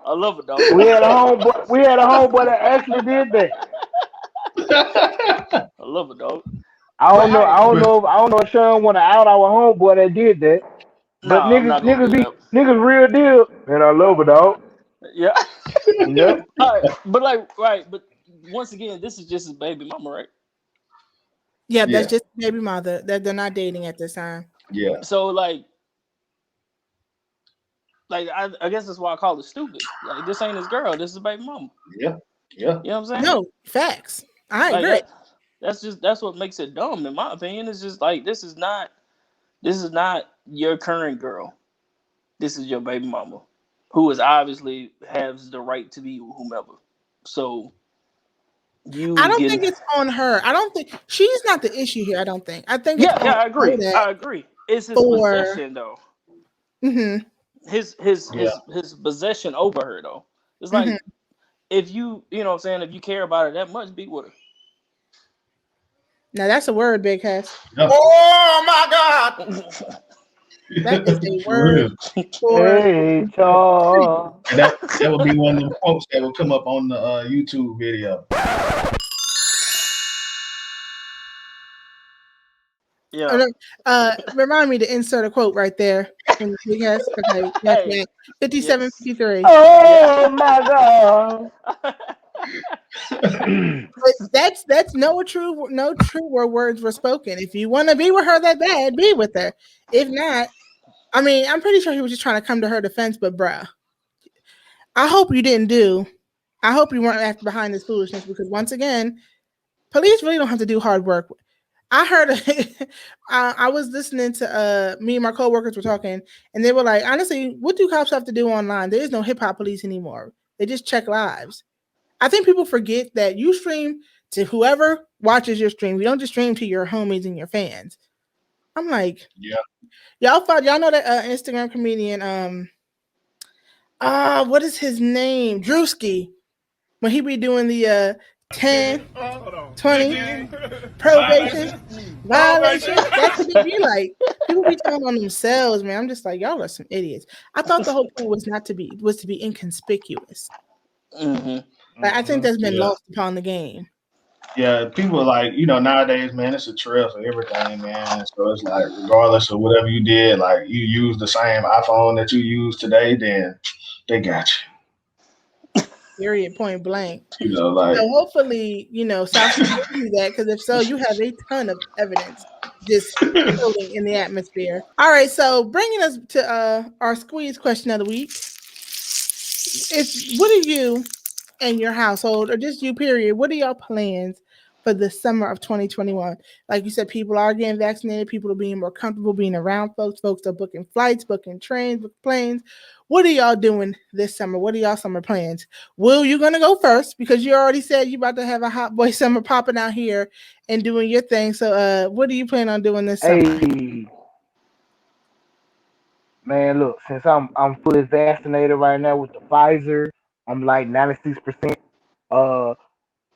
I love it, dog. We had a homeboy that actually did that. I love it, dog. I don't know if Sean want to out our homeboy that did that. But niggas real deal. And I love it, dog. Yeah. Yep. All right, but once again, this is just his baby mama, right? Yeah, that's just baby mother. They're not dating at this time. Yeah. So like I guess that's why I call it stupid. Like this ain't his girl. This is baby mama. Yeah. You know what I'm saying? No, facts. I agree. That's what makes it dumb, in my opinion. It's just like this is not your current girl. This is your baby mama, who is obviously has the right to be whomever. So I don't getting. think it's on her. I don't think she's not the issue here. I don't think. I think it's Yeah, on yeah, I agree. Kodak I agree. It's his for. possession though. Mm-hmm, His possession over her though. It's mm-hmm. like if you know what I'm saying, if you care about her that much, be with her. Now that's a word, Big Cass. Yeah. Oh my God! That is a For real. word for. Hey, y'all. And that would be one of them quotes that would come up on the YouTube video. Yeah. Remind me to insert a quote right there. Big Cass. Okay, that's Hey. 57:53. Oh my God. But that's no true where words were spoken. If you want to be with her that bad, be with her. If not, I mean, I'm pretty sure he was just trying to come to her defense. But bruh, I hope you didn't do. I hope you weren't after behind this foolishness because once again, police really don't have to do hard work. I heard. I was listening to me and my coworkers were talking, and they were like, honestly, what do cops have to do online? There is no hip hop police anymore. They just check lives. I think people forget that you stream to whoever watches your stream. You don't just stream to your homies and your fans. I'm like, Yeah. y'all know that Instagram comedian, what is his name? Drewski. When he be doing the 10, 20, probation, violation. That's what they be like. People be telling on themselves, man. I'm just like, y'all are some idiots. I thought the whole point was to be inconspicuous. Mm-hmm. Like, I think that's been Yeah. lost upon the game. Yeah, people like, nowadays, man, it's a trail for everything, man. So it's like, regardless of whatever you did, like you use the same iPhone that you use today, then they got Period. Point blank. you. Like, So hopefully, South Korea will do that because if so, you have a ton of evidence just floating in the atmosphere. All right, so bringing us to our squeeze question of the week. What are you and your household, or just you, period, what are your plans for the summer of 2021? Like you said, people are getting vaccinated. People are being more comfortable being around folks. Folks are booking flights, booking trains, booking planes. What are y'all doing this summer? What are y'all summer plans? Will, you're going to go first because you already said you're about to have a HotBoy summer popping out here and doing your thing. So what do you plan on doing this summer? Hey, man, look, since I'm fully vaccinated right now with the Pfizer, I'm like 96%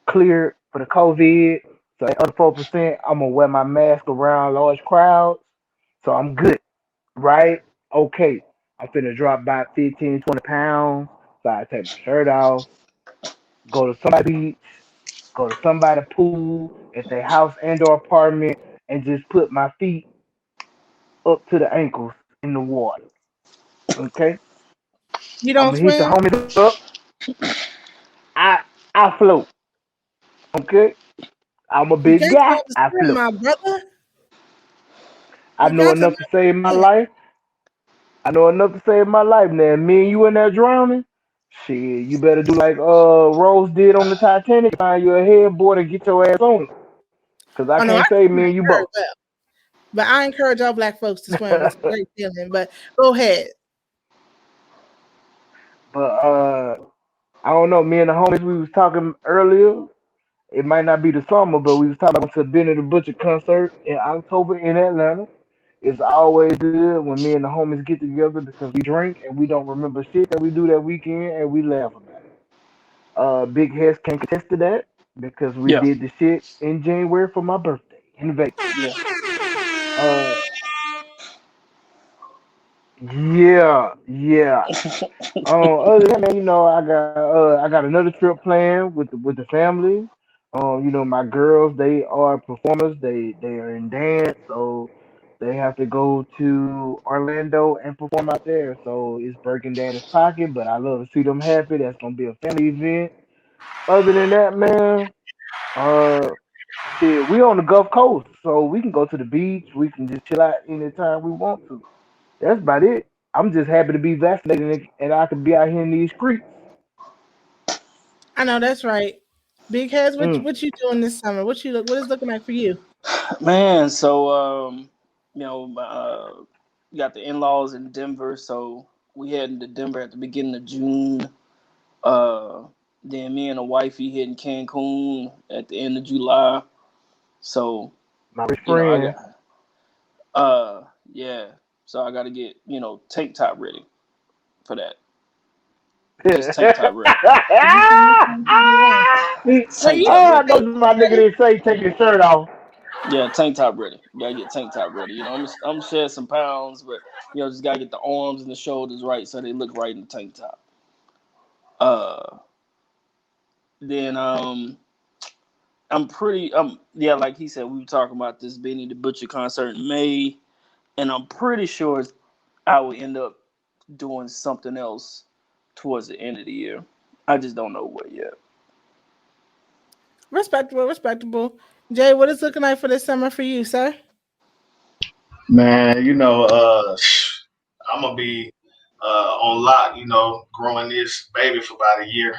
clear for the COVID. So the other 4%, I'm gonna wear my mask around large crowds. So I'm good, right? Okay. I'm finna drop about 15, 20 pounds. So I take my shirt off, go to somebody's beach, go to somebody's pool at their house and or apartment, and just put my feet up to the ankles in the water. Okay? You I'm don't gonna hit the swim? homies up. I float. Okay? I'm a You big got guy. to I swim, float. my brother. I You know got to enough to save my life. I know enough to save my life. Now, me and you in there drowning. Shit, you better do like Rose did on the Titanic. Find you a headboard and get your ass on it. Cause I Oh, no, I can't save me swim and you very both. well. But I encourage all black folks to swim. It's a great feeling. But go ahead. But I don't know. Me and the homies we was talking earlier. It might not be the summer, but we was talking about to Benny the Butcher concert in October in Atlanta. It's always good when me and the homies get together because we drink and we don't remember shit that we do that weekend and we laugh about it. Big Heads can contest to that because we Yeah. did the shit in January for my birthday in Vegas. Yeah. Uh, yeah. Other than that, I got another trip planned with the family. My girls they are performers. They are in dance, so they have to go to Orlando and perform out there. So it's breaking Daddy's pocket, but I love to see them happy. That's gonna be a family event. Other than that, man, uh, shit, we on the Gulf Coast, so we can go to the beach. We can just chill out anytime we want to. That's about it. I'm just happy to be vaccinated and I can be out here in these streets. I know that's right. Big Heads, Mm. what you doing this summer? What is looking like for you? Man, so got the in-laws in Denver, so we heading to Denver at the beginning of June. Uh, Then me and the wifey hitting Cancun at the end of July. So, My you know, I friend. got yeah. So I gotta get, tank top ready for that. Just tank top ready. Tank top I ready. know my nigga didn't say take your shirt off. Yeah, tank top ready. Gotta get tank top ready. I'm shed some pounds, but just gotta get the arms and the shoulders right so they look right in the tank top. Then like he said, we were talking about this Benny the Butcher concert in May, and I'm pretty sure I will end up doing something else towards the end of the year. I just don't know what yet. Respectable. Jay, what is looking like for this summer for you, sir? Man, I'm gonna be on lock, growing this baby for about a year.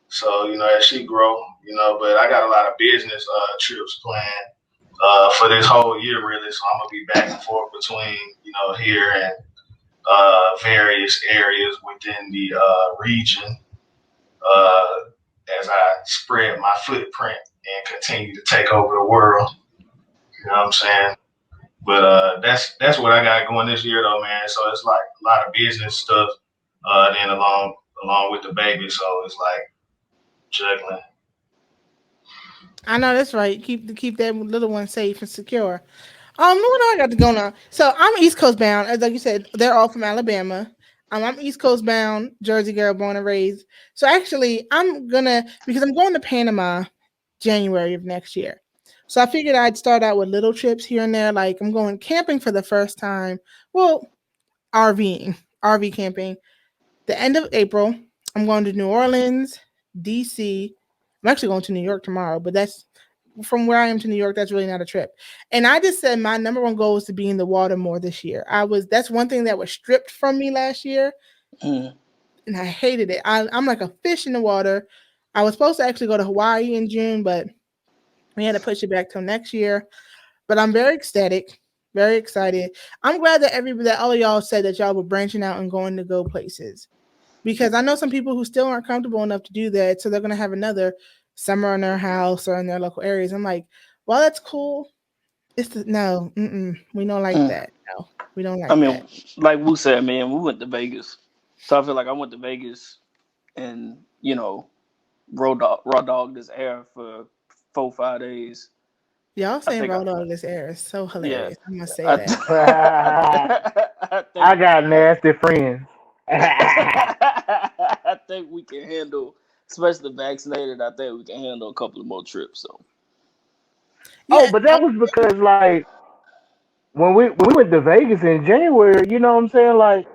So, as she grow, but I got a lot of business trips planned for this whole year, really. So I'm gonna be back and forth between, here and various areas within the region as I spread my footprint and continue to take over the world. You know what I'm saying? But that's what I got going this year, though, man. So it's like a lot of business stuff, then along with the baby. So it's like juggling. I know that's right. Keep that little one safe and secure. What do I got to go on? So I'm East Coast bound, as like you said, they're all from Alabama. I'm East Coast bound, Jersey girl, born and raised. So actually, because I'm going to Panama January of next year. So I figured I'd start out with little trips here and there. Like I'm going camping for the first time. Well, RV camping. The end of April, I'm going to New Orleans, DC. I'm actually going to New York tomorrow, but that's from where I am to New York. That's really not a trip. And I just said my number one goal is to be in the water more this year. That's one thing that was stripped from me last year. And I hated it. I'm like a fish in the water. I was supposed to actually go to Hawaii in June, but we had to push it back till next year. But I'm very ecstatic, very excited. I'm glad that all of y'all said that y'all were branching out and going to go places. Because I know some people who still aren't comfortable enough to do that. So they're going to have another summer in their house or in their local areas. I'm like, well, that's cool. We don't like that. No, we don't like that. Like Woo said, man, we went to Vegas. So I feel like I went to Vegas and, raw dog this air for 4-5 days. Y'all saying raw dog this air is so hilarious. Yeah. I'm going to say that. I got nasty friends. I think we can handle, especially vaccinated, I think we can handle a couple of more trips. So. Yeah. But that was because, like, when we went to Vegas in January, you know what I'm saying? Like,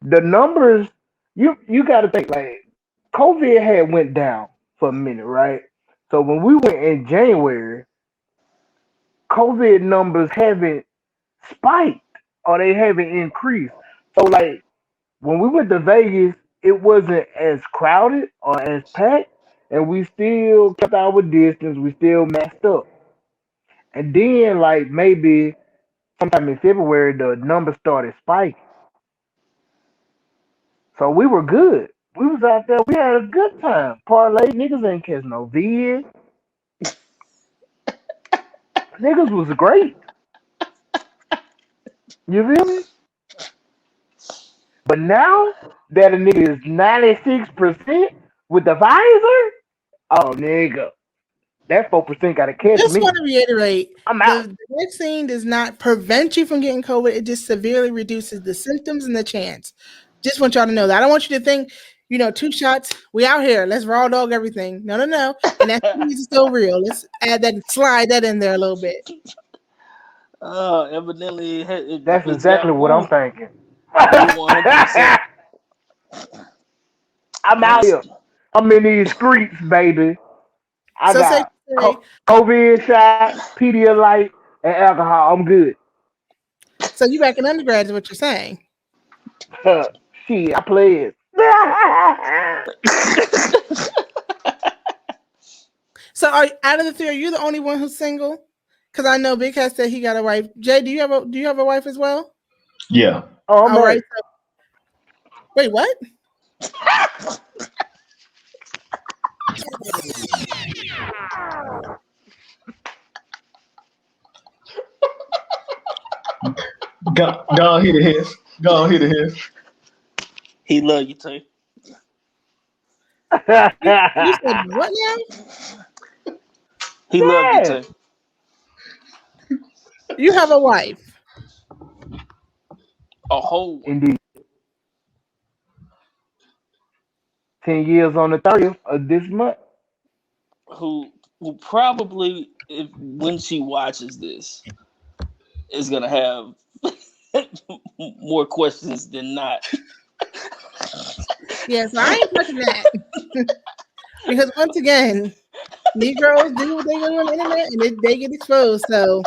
the numbers, you got to think, like, COVID had went down for a minute, right? So when we went in January, COVID numbers haven't spiked or they haven't increased. So, like, when we went to Vegas, it wasn't as crowded or as packed, and we still kept our distance. We still masked up. And then, like, maybe sometime in February, the numbers started spiking. So we were good. We was out there. We had a good time. Parlay niggas ain't catch no vid. Niggas was great. You feel me? But now that a nigga is 96% with the Pfizer, oh nigga, that 4% gotta catch Just me. want to reiterate, I'm out. the vaccine does not prevent you from getting COVID. It just severely reduces the symptoms and the chance. Just want y'all to know that. I don't want you to think, 2 shots, we out here. Let's raw dog everything. No. And that is still real. Let's slide that in there a little bit. Evidently, That's exactly what I'm thinking. 100%. I'm out here. I'm in these streets, baby. I got COVID shot, Pedialyte, and alcohol. I'm good. So you back in undergrad is what you're saying? Shit, I played. So out of the 3, are you the only one who's single? Because I know Big Cat said he got a wife. Jay, do you have a wife as well? Yeah. Oh, I'm right. Wait, what? Go on, hit it, his. Go on, hit it, his. He love you too. You said what now? He love you too. You have a wife. A whole one. Indeed. 10 years on the 30th of this month. Who probably, when she watches this, is gonna have more questions than not. Yes, I ain't touching that. Because once again, Negroes do what they do on the internet and they get exposed. So,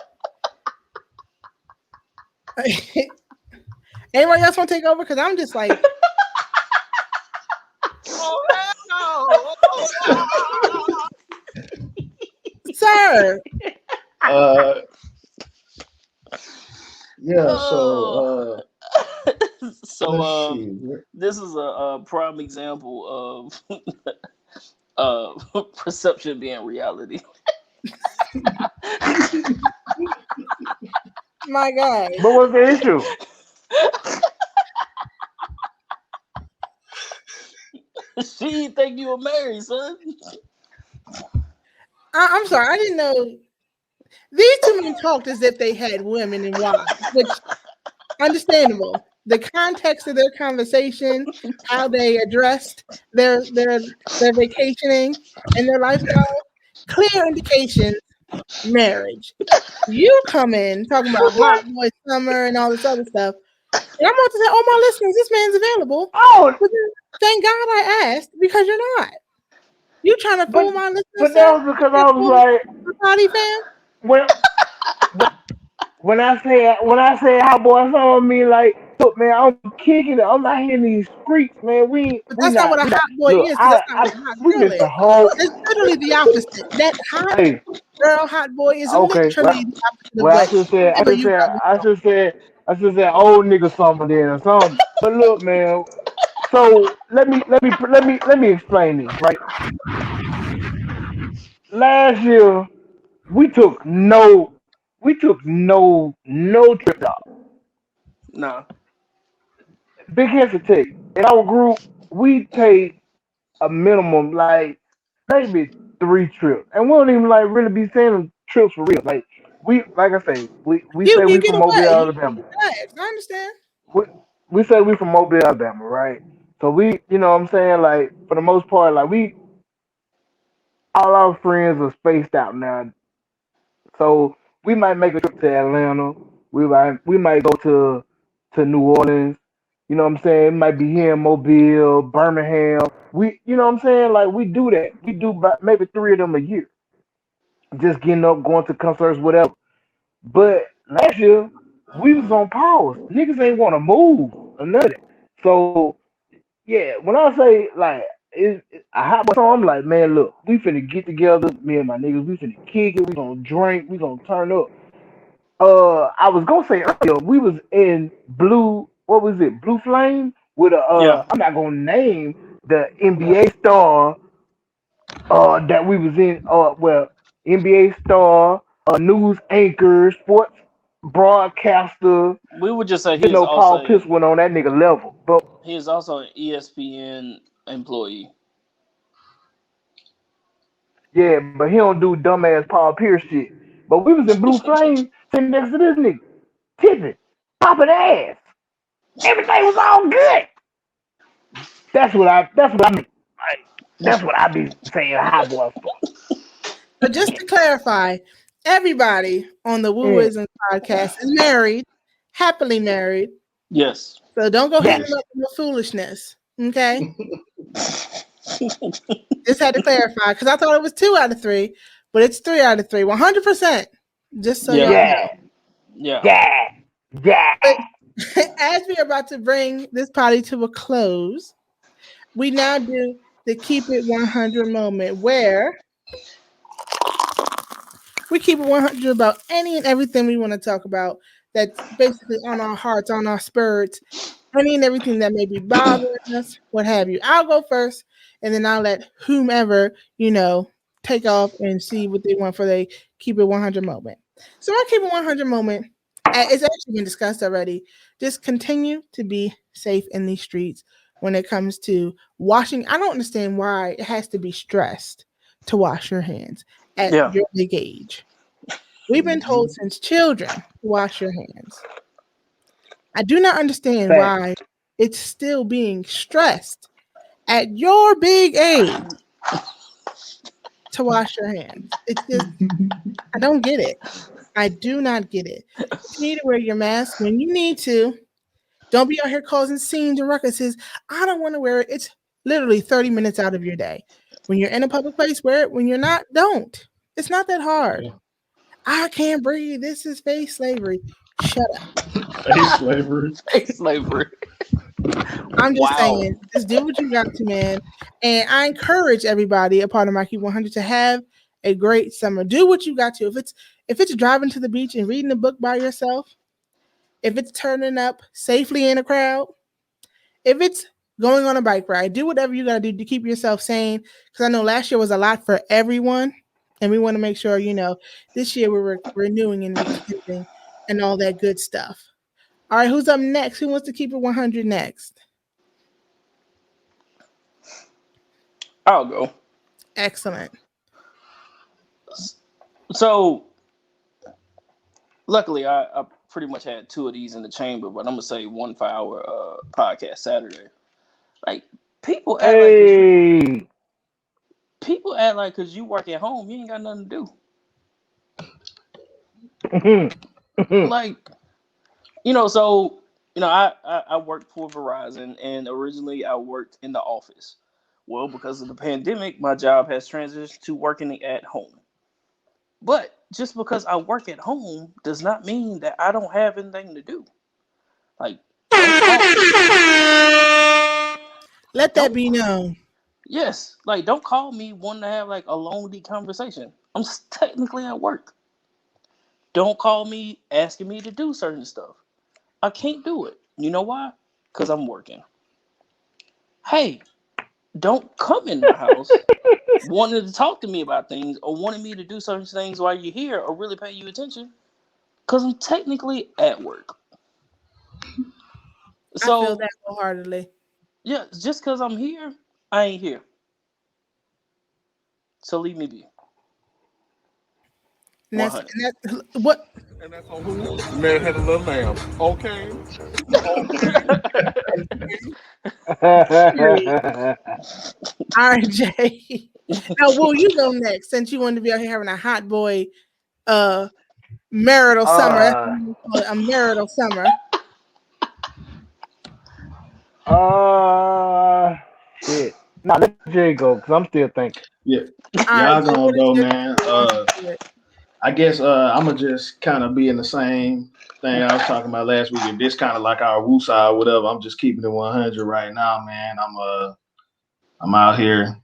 anybody else want to take over? Because I'm just like, sir. Yeah. So. So this is a prime example of perception being reality. My God. What was the issue? She didn't think you were married, son. I'm sorry, I didn't know. These two men talked as if they had women and wives, which understandable. The context of their conversation, how they addressed their vacationing and their lifestyle, clear indication marriage. You come in talking about hot boy summer and all this other stuff, and I'm about to say, oh my listeners, this man's available. Oh, thank God I asked because you're not. You trying to fool my listeners? But that was because I was like, party fam. When I say hot boy summer, I mean like, look, man, I'm kicking it. I'm not hearing these streets, man. But that's not what a hot boy is. That's not what a hot girl is. It's literally the opposite. That hot girl, hot boy is literally the opposite. Well, I should say old nigga summer then or something. But look, man. So let me explain this, right? Last year we took no trip off. No. Big hesitate. In our group, we take a minimum like maybe 3 trips, and we don't even like really be saying trips for real. Like I say, we say we from Mobile, Alabama. I understand. We say we from Mobile, Alabama, right? So we, you know what I'm saying, like for the most part, like all our friends are spaced out now. So we might make a trip to Atlanta. We might go to New Orleans. You know what I'm saying? It might be here in Mobile, Birmingham. You know what I'm saying? Like we do that. We do maybe 3 of them a year. Just getting up, going to concerts, whatever. But last year we was on pause. Niggas ain't want to move or nothing. So yeah, when I say like a hot boy song, I'm like, man, look, we finna get together, me and my niggas, we finna kick it, we gonna drink, we gonna turn up. I was gonna say earlier, we was in Blue Flame with I'm not gonna name the NBA star that we was in NBA star, news anchor, sports broadcaster. We would just say Paul Pierce went on that nigga level, but he is also an ESPN employee. Yeah, but he don't do dumbass Paul Pierce shit. But we was in Blue Flame sitting next to this nigga, tipping, popping ass. Everything was all good. That's what I mean. That's what I be saying. Hot boy. But just to clarify, everybody on the Wooism Podcast is married, happily married. Yes. So don't go hitting up with foolishness. Okay. Just had to clarify because I thought it was 2 out of 3, but it's 3 out of 3, 100%. Just so you know. Yeah. But as we are about to bring this party to a close, we now do the Keep It 100 moment where we keep it 100 about any and everything we want to talk about that's basically on our hearts, on our spirits, any and everything that may be bothering us, what have you. I'll go first, and then I'll let whomever, take off and see what they want for their Keep It 100 moment. So my Keep It 100 moment it's actually been discussed already. Just continue to be safe in these streets when it comes to washing. I don't understand why it has to be stressed to wash your hands at your big age. We've been told since children to wash your hands. I do not understand why it's still being stressed at your big age to wash your hands. It's just, I don't get it. I do not get it. You need to wear your mask when you need to. Don't be out here causing scenes and ruckuses. I don't want to wear it. It's literally 30 minutes out of your day. When you're in a public place, wear it. When you're not, don't. It's not that hard. I can't breathe. This is face slavery. Shut up. Face slavery. Face slavery. I'm just saying, just do what you got to, man. And I encourage everybody, a part of my Keep 100, to have a great summer. Do what you got to. If it's driving to the beach and reading a book by yourself, if it's turning up safely in a crowd, if it's going on a bike ride, do whatever you got to do to keep yourself sane. Because I know last year was a lot for everyone, and we want to make sure, this year we're renewing and repeating and all that good stuff. All right, who's up next? Who wants to keep it 100 next? I'll go. Excellent. So, luckily, I pretty much had 2 of these in the chamber, but I'm gonna say 1 5-hour podcast Saturday. Like people act like because you work at home, you ain't got nothing to do. Like, I worked for Verizon, and originally I worked in the office. Well, because of the pandemic, my job has transitioned to working at home. But just because I work at home does not mean that I don't have anything to do. Like, let that be known. Yes, like don't call me wanting to have like a long deep conversation. I'm technically at work. Don't call me asking me to do certain stuff. I can't do it. You know why? Because I'm working. Hey, don't come in my house wanting to talk to me about things or wanting me to do certain things while you're here or really pay you attention. Because I'm technically at work. So, I feel that wholeheartedly. Yeah, just because I'm here, I ain't here. So leave me be. And that's what? And that's on who? The man had a little lamb. Okay. All right, Jay. Now, will you go next since you wanted to be out here having a hot boy marital summer? A marital summer. Shit. Nah, let Jay go because I'm still thinking. Yeah. Y'all gonna go, man. I guess I'm gonna just kind of be in the same thing I was talking about last week. If this kind of like our woo side, whatever. I'm just keeping it 100 right now, man. I'm out here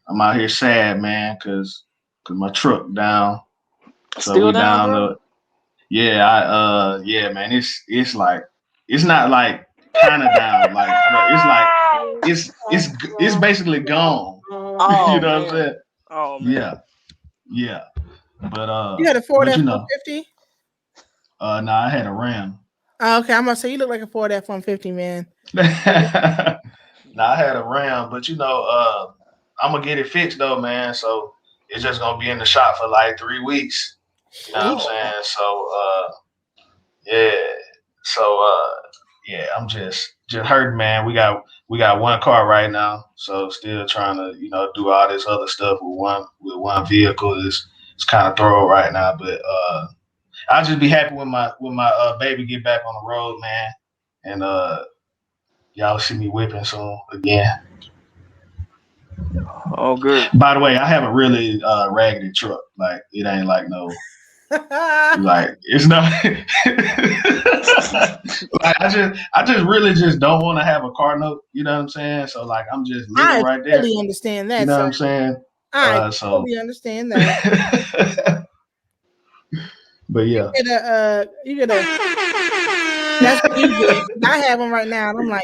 sad, man, cause my truck down. So still we down, bro? Yeah, man. It's like it's not like kind of down, like bro, it's like it's basically gone. Oh, you know what I'm saying? Oh man. Yeah. But you had a Ford F-150? No, I had a Ram. Oh, okay, I'm gonna say you look like a Ford F-150, man. No, I had a Ram, but I'm gonna get it fixed though, man. So it's just gonna be in the shop for like 3 weeks. You know what I'm saying? So I'm just hurting, man. We got one car right now, so still trying to do all this other stuff with one vehicle. It's kind of thorough right now, but I'll just be happy when my baby get back on the road, man, and y'all see me whipping soon again. Oh, good. By the way, I have a really raggedy truck. Like it ain't like no. Like it's not. Like I just really just don't want to have a car note. You know what I'm saying? So like I'm just living right there. I totally understand that. You know what I'm saying? I totally understand that. But yeah, you get a. That's what you did. I have one right now, and I'm like,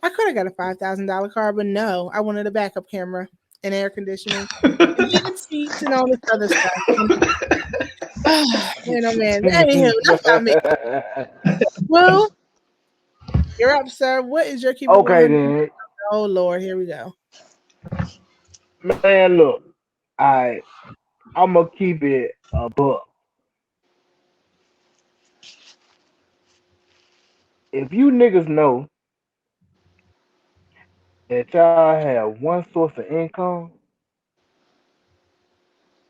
I could have got a $5,000 car, but no, I wanted a backup camera and air conditioning, and even seats and all this other stuff. Man, oh man. Anywho, that's not me. Well, you're up, sir. What is your keep it Okay 100? then, Oh Lord, here we go. man. Look, I'm gonna keep it a buck. If you niggas know that y'all have one source of income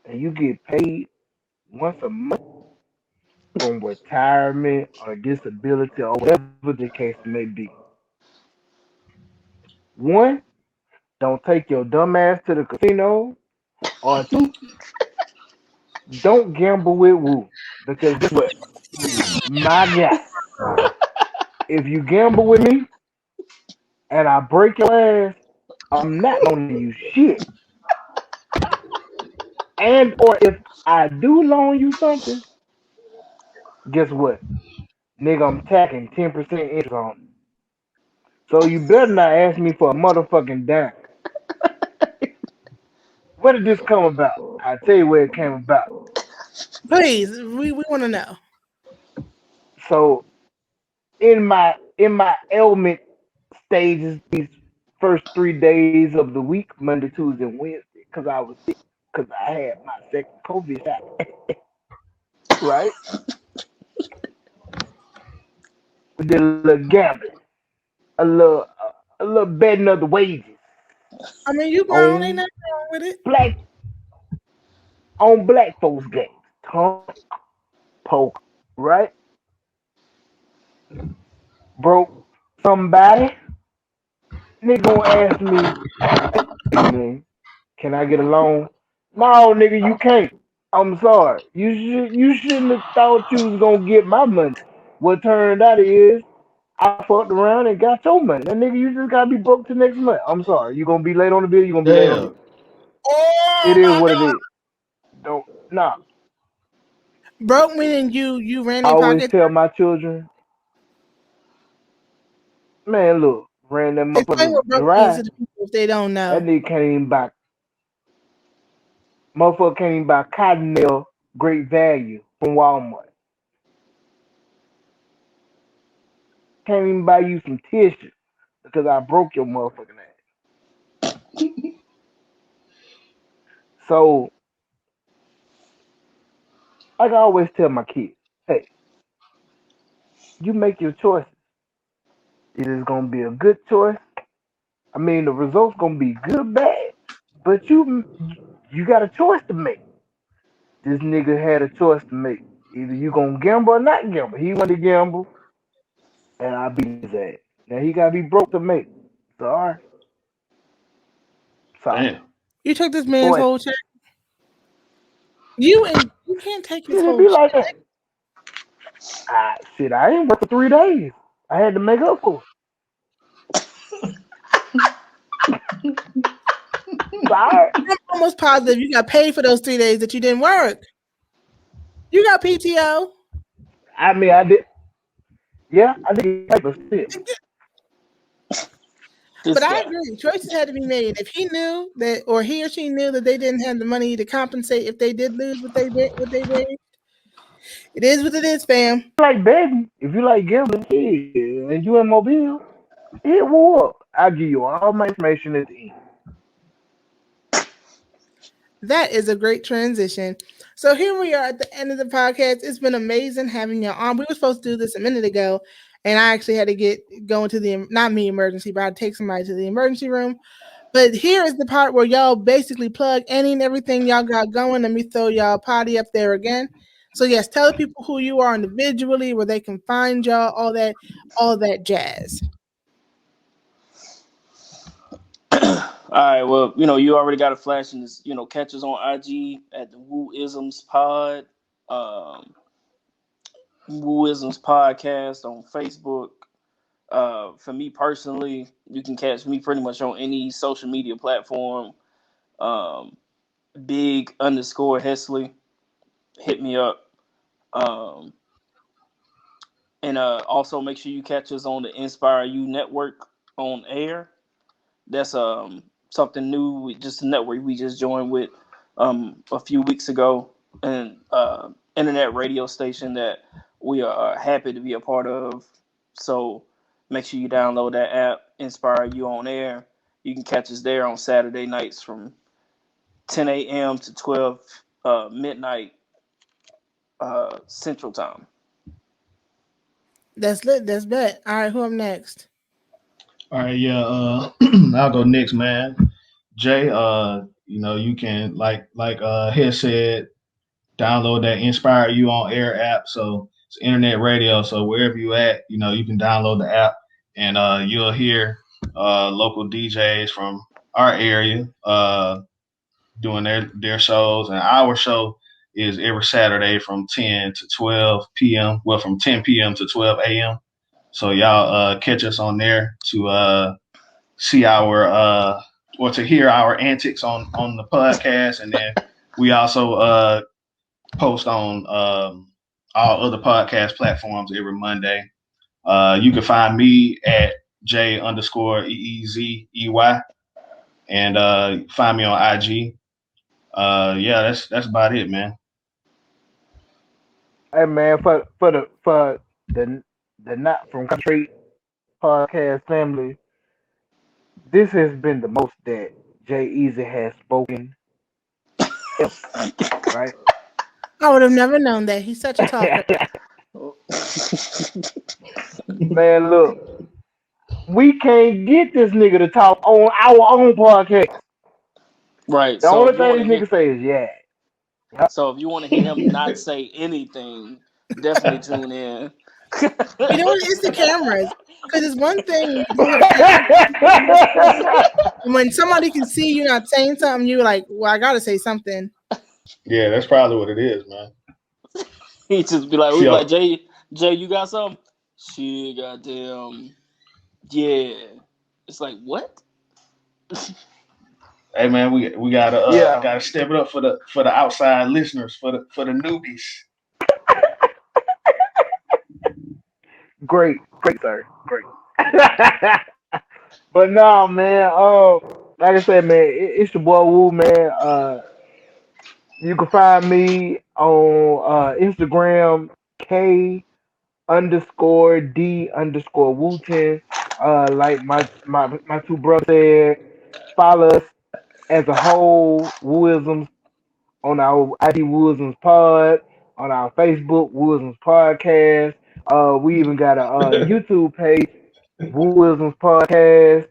and you get paid once a month from retirement or disability or whatever the case may be, one, don't take your dumb ass to the casino, or two, don't gamble with Woo. Because guess what? My guy, if you gamble with me and I break your ass, I'm not loaning you shit. And or if I do loan you something, guess what? Nigga, I'm tacking 10% interest on it. So you better not ask me for a motherfucking dime. Where did this come about? I'll tell you where it came about. Please, we want to know. So in my ailment stages, these first 3 days of the week, Monday, Tuesday, and Wednesday, because I was sick, because I had my second COVID shot, right? We did a little gambling, a little betting of the wages I mean, you grown, ain't on nothing wrong with it. black black folks games, Tom, poker, right? Broke somebody, nigga gonna ask me, hey man, can I get a loan? No, nigga, you can't. I'm sorry. You shouldn't have thought you was gonna get my money. What turned out is I fucked around and got your money. That nigga, you just gotta be broke till next month. I'm sorry. You gonna be late on the bill, you gonna be late on the Damn. bill. Oh It is my what it God, is. Don't nah. broke meaning you ran I their always pockets. tell my children, man, look, ran that Explain motherfucker what broke means dry. to the people if they don't That know. nigga can't even buy cotton nail great value from Walmart. Can't even buy you some tissue because I broke your motherfucking ass. So, like I always tell my kids, hey, you make your choices. It is gonna be a good choice. I mean, the results gonna be good or bad, but you got a choice to make. This nigga had a choice to make. Either you gonna gamble or not gamble. He wanted to gamble, and I beat his ass. Now he gotta be broke to make. So, all right, sorry. Damn. You took this man's Boy, whole check. You can't take his shit, it whole be check. like that. Shit, I ain't work for 3 days. I had to make up for it. So, all right. I'm almost positive you got paid for those 3 days that you didn't work. You got PTO. I mean, I did. Yeah, I did. But still, But This I guy. agree. Choices had to be made. If he knew that, or he or she knew that they didn't have the money to compensate if they did lose what they made, it is what it is, fam. like betting, if you like gambling, yeah, and you in Mobile, hit War. I'll give you all my information at the end. That is a great transition. So here we are at the end of the podcast. It's been amazing having you on. We were supposed to do this a minute ago, and I actually had to go into the not me emergency, but I had to take somebody to the emergency room. But here is the part where y'all basically plug any and everything y'all got going. Let me throw y'all potty up there again. So yes, tell the people who you are individually, where they can find y'all, all that jazz. All right, well, you already got a flash in this. Catch us on IG at the Wooispod, um, Wooisms Podcast on Facebook. For me personally, you can catch me pretty much on any social media platform. Um, Big_Hesley, hit me up. Um, and also make sure you catch us on the Inspire You Network on air. That's something new, just a network we just joined with a few weeks ago, and internet radio station that we are happy to be a part of. So make sure you download that app, Inspire You on Air. You can catch us there on Saturday nights from 10 a.m. to 12 midnight Central Time. That's lit. That's bet. All right, who up next? All right, yeah. I'll go next, man. Jay, you can like Head said, download that Inspire You on Air app. So it's internet radio. So wherever you at, you can download the app and you'll hear local DJs from our area doing their shows. And our show is every Saturday from 10 to 12 p.m. Well, from 10 p.m. to 12 a.m. So y'all catch us on there to see our or to hear our antics on the podcast. And then we also post on all other podcast platforms every Monday. You can find me at J_EEZEY and find me on IG. That's about it, man. Hey man, for the Not From Country podcast family, this has been the most that Jay Easy has spoken. Right? I would have never known that. He's such a talker. Man, look, we can't get this nigga to talk on our own podcast. Right. The only thing this nigga say is yeah. So if you want to hear him not say anything, definitely tune in. It's the cameras. Because it's one thing when somebody can see you not saying something, you're like, well, I got to say something. Yeah, that's probably what it is, man. He just be like, Jay, you got something? Shit, goddamn. Yeah. It's like, what? Hey man, we gotta step it up for the outside listeners, for the newbies. Great, sir. Great. But no, man. Like I said, man, it's your boy Woo, man. You can find me on Instagram K_D_Wooten. Like my two brothers said, follow us as a whole, Wooisms, on our ID Wooisms Pod, on our Facebook Wooisms Podcast. We even got a YouTube page, Wooisms Podcast.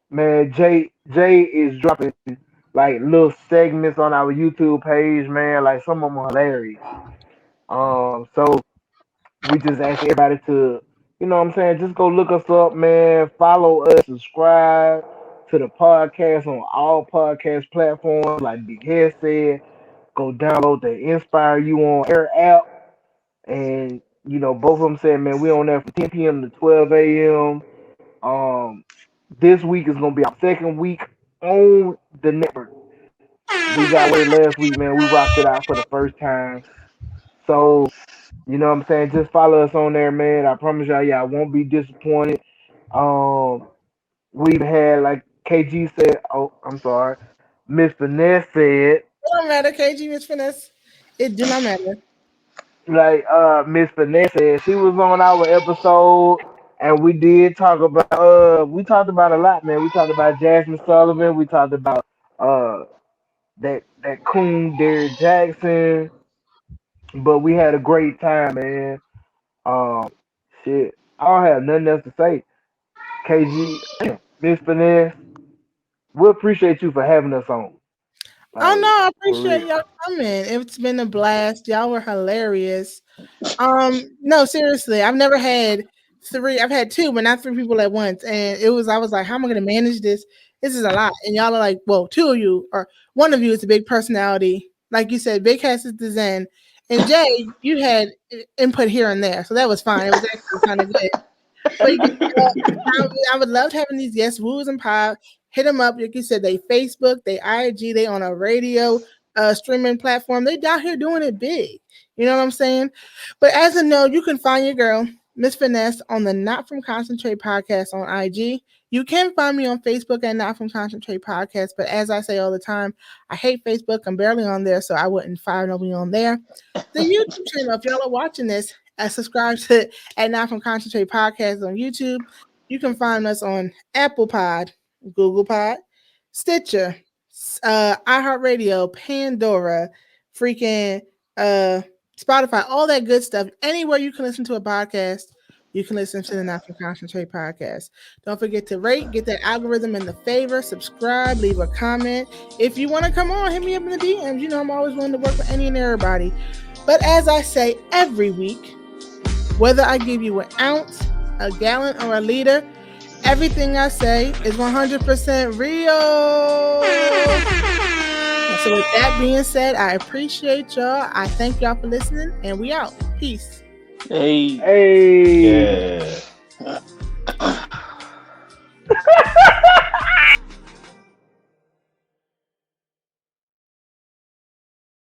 Man, Jay is dropping like little segments on our YouTube page, man. Like some of them are hilarious. So we just ask everybody to, you know what I'm saying, just go look us up, man. Follow us, subscribe to the podcast on all podcast platforms. Like Big Head said, go download the Inspire You on Air app. And, both of them said, man, we on there from 10 p.m. to 12 a.m. This week is going to be our second week on the network. We got word last week, man. We rocked it out for the first time. So, you know what I'm saying? Just follow us on there, man. I promise y'all won't be disappointed. We've had, like KG said, Miss Finesse said. It don't matter, KG, Miss Finesse. It do not matter. Like Miss Finesse said, she was on our episode, and we did talk about we talked about a lot, man. We talked about Jasmine Sullivan. We talked about that coon Derrick Jackson. But we had a great time, man. Shit, I don't have nothing else to say. KG, Miss Finesse, we appreciate you for having us on. Oh no, I appreciate y'all coming. It's been a blast. Y'all were hilarious. No, seriously, I've never had three. I've had two, but not three people at once. And I was like, how am I gonna manage this? This is a lot. And y'all are like, well, two of you, or one of you is a big personality. Like you said, Big Cass is the Zen. And Jay, you had input here and there. So that was fine. It was actually kind of good. But I would love having these guests, Wooism Pod. Hit them up. Like you said, they Facebook, they IG, they on a radio streaming platform. They out here doing it big. You know what I'm saying? But as a note, you can find your girl Miss Finesse on the Not From Concentrate podcast on IG. You can find me on Facebook at Not From Concentrate podcast, but as I say all the time, I hate Facebook. I'm barely on there, so I wouldn't find nobody on there. The YouTube channel, if y'all are watching this, subscribe to at Not From Concentrate podcast on YouTube. You can find us on Apple Pod, Google Pod, Stitcher, iHeartRadio, Pandora, freaking Spotify, all that good stuff. Anywhere you can listen to a podcast, you can listen to the Not From Concentrate podcast. Don't forget to rate, get that algorithm in the favor, subscribe, leave a comment. If you want to come on, hit me up in the DMs. You know I'm always willing to work with any and everybody. But as I say every week, whether I give you an ounce, a gallon, or a liter, everything I say is 100% real. So with that being said, I appreciate y'all. I thank y'all for listening, and we out. Peace. Hey. Hey. Yeah.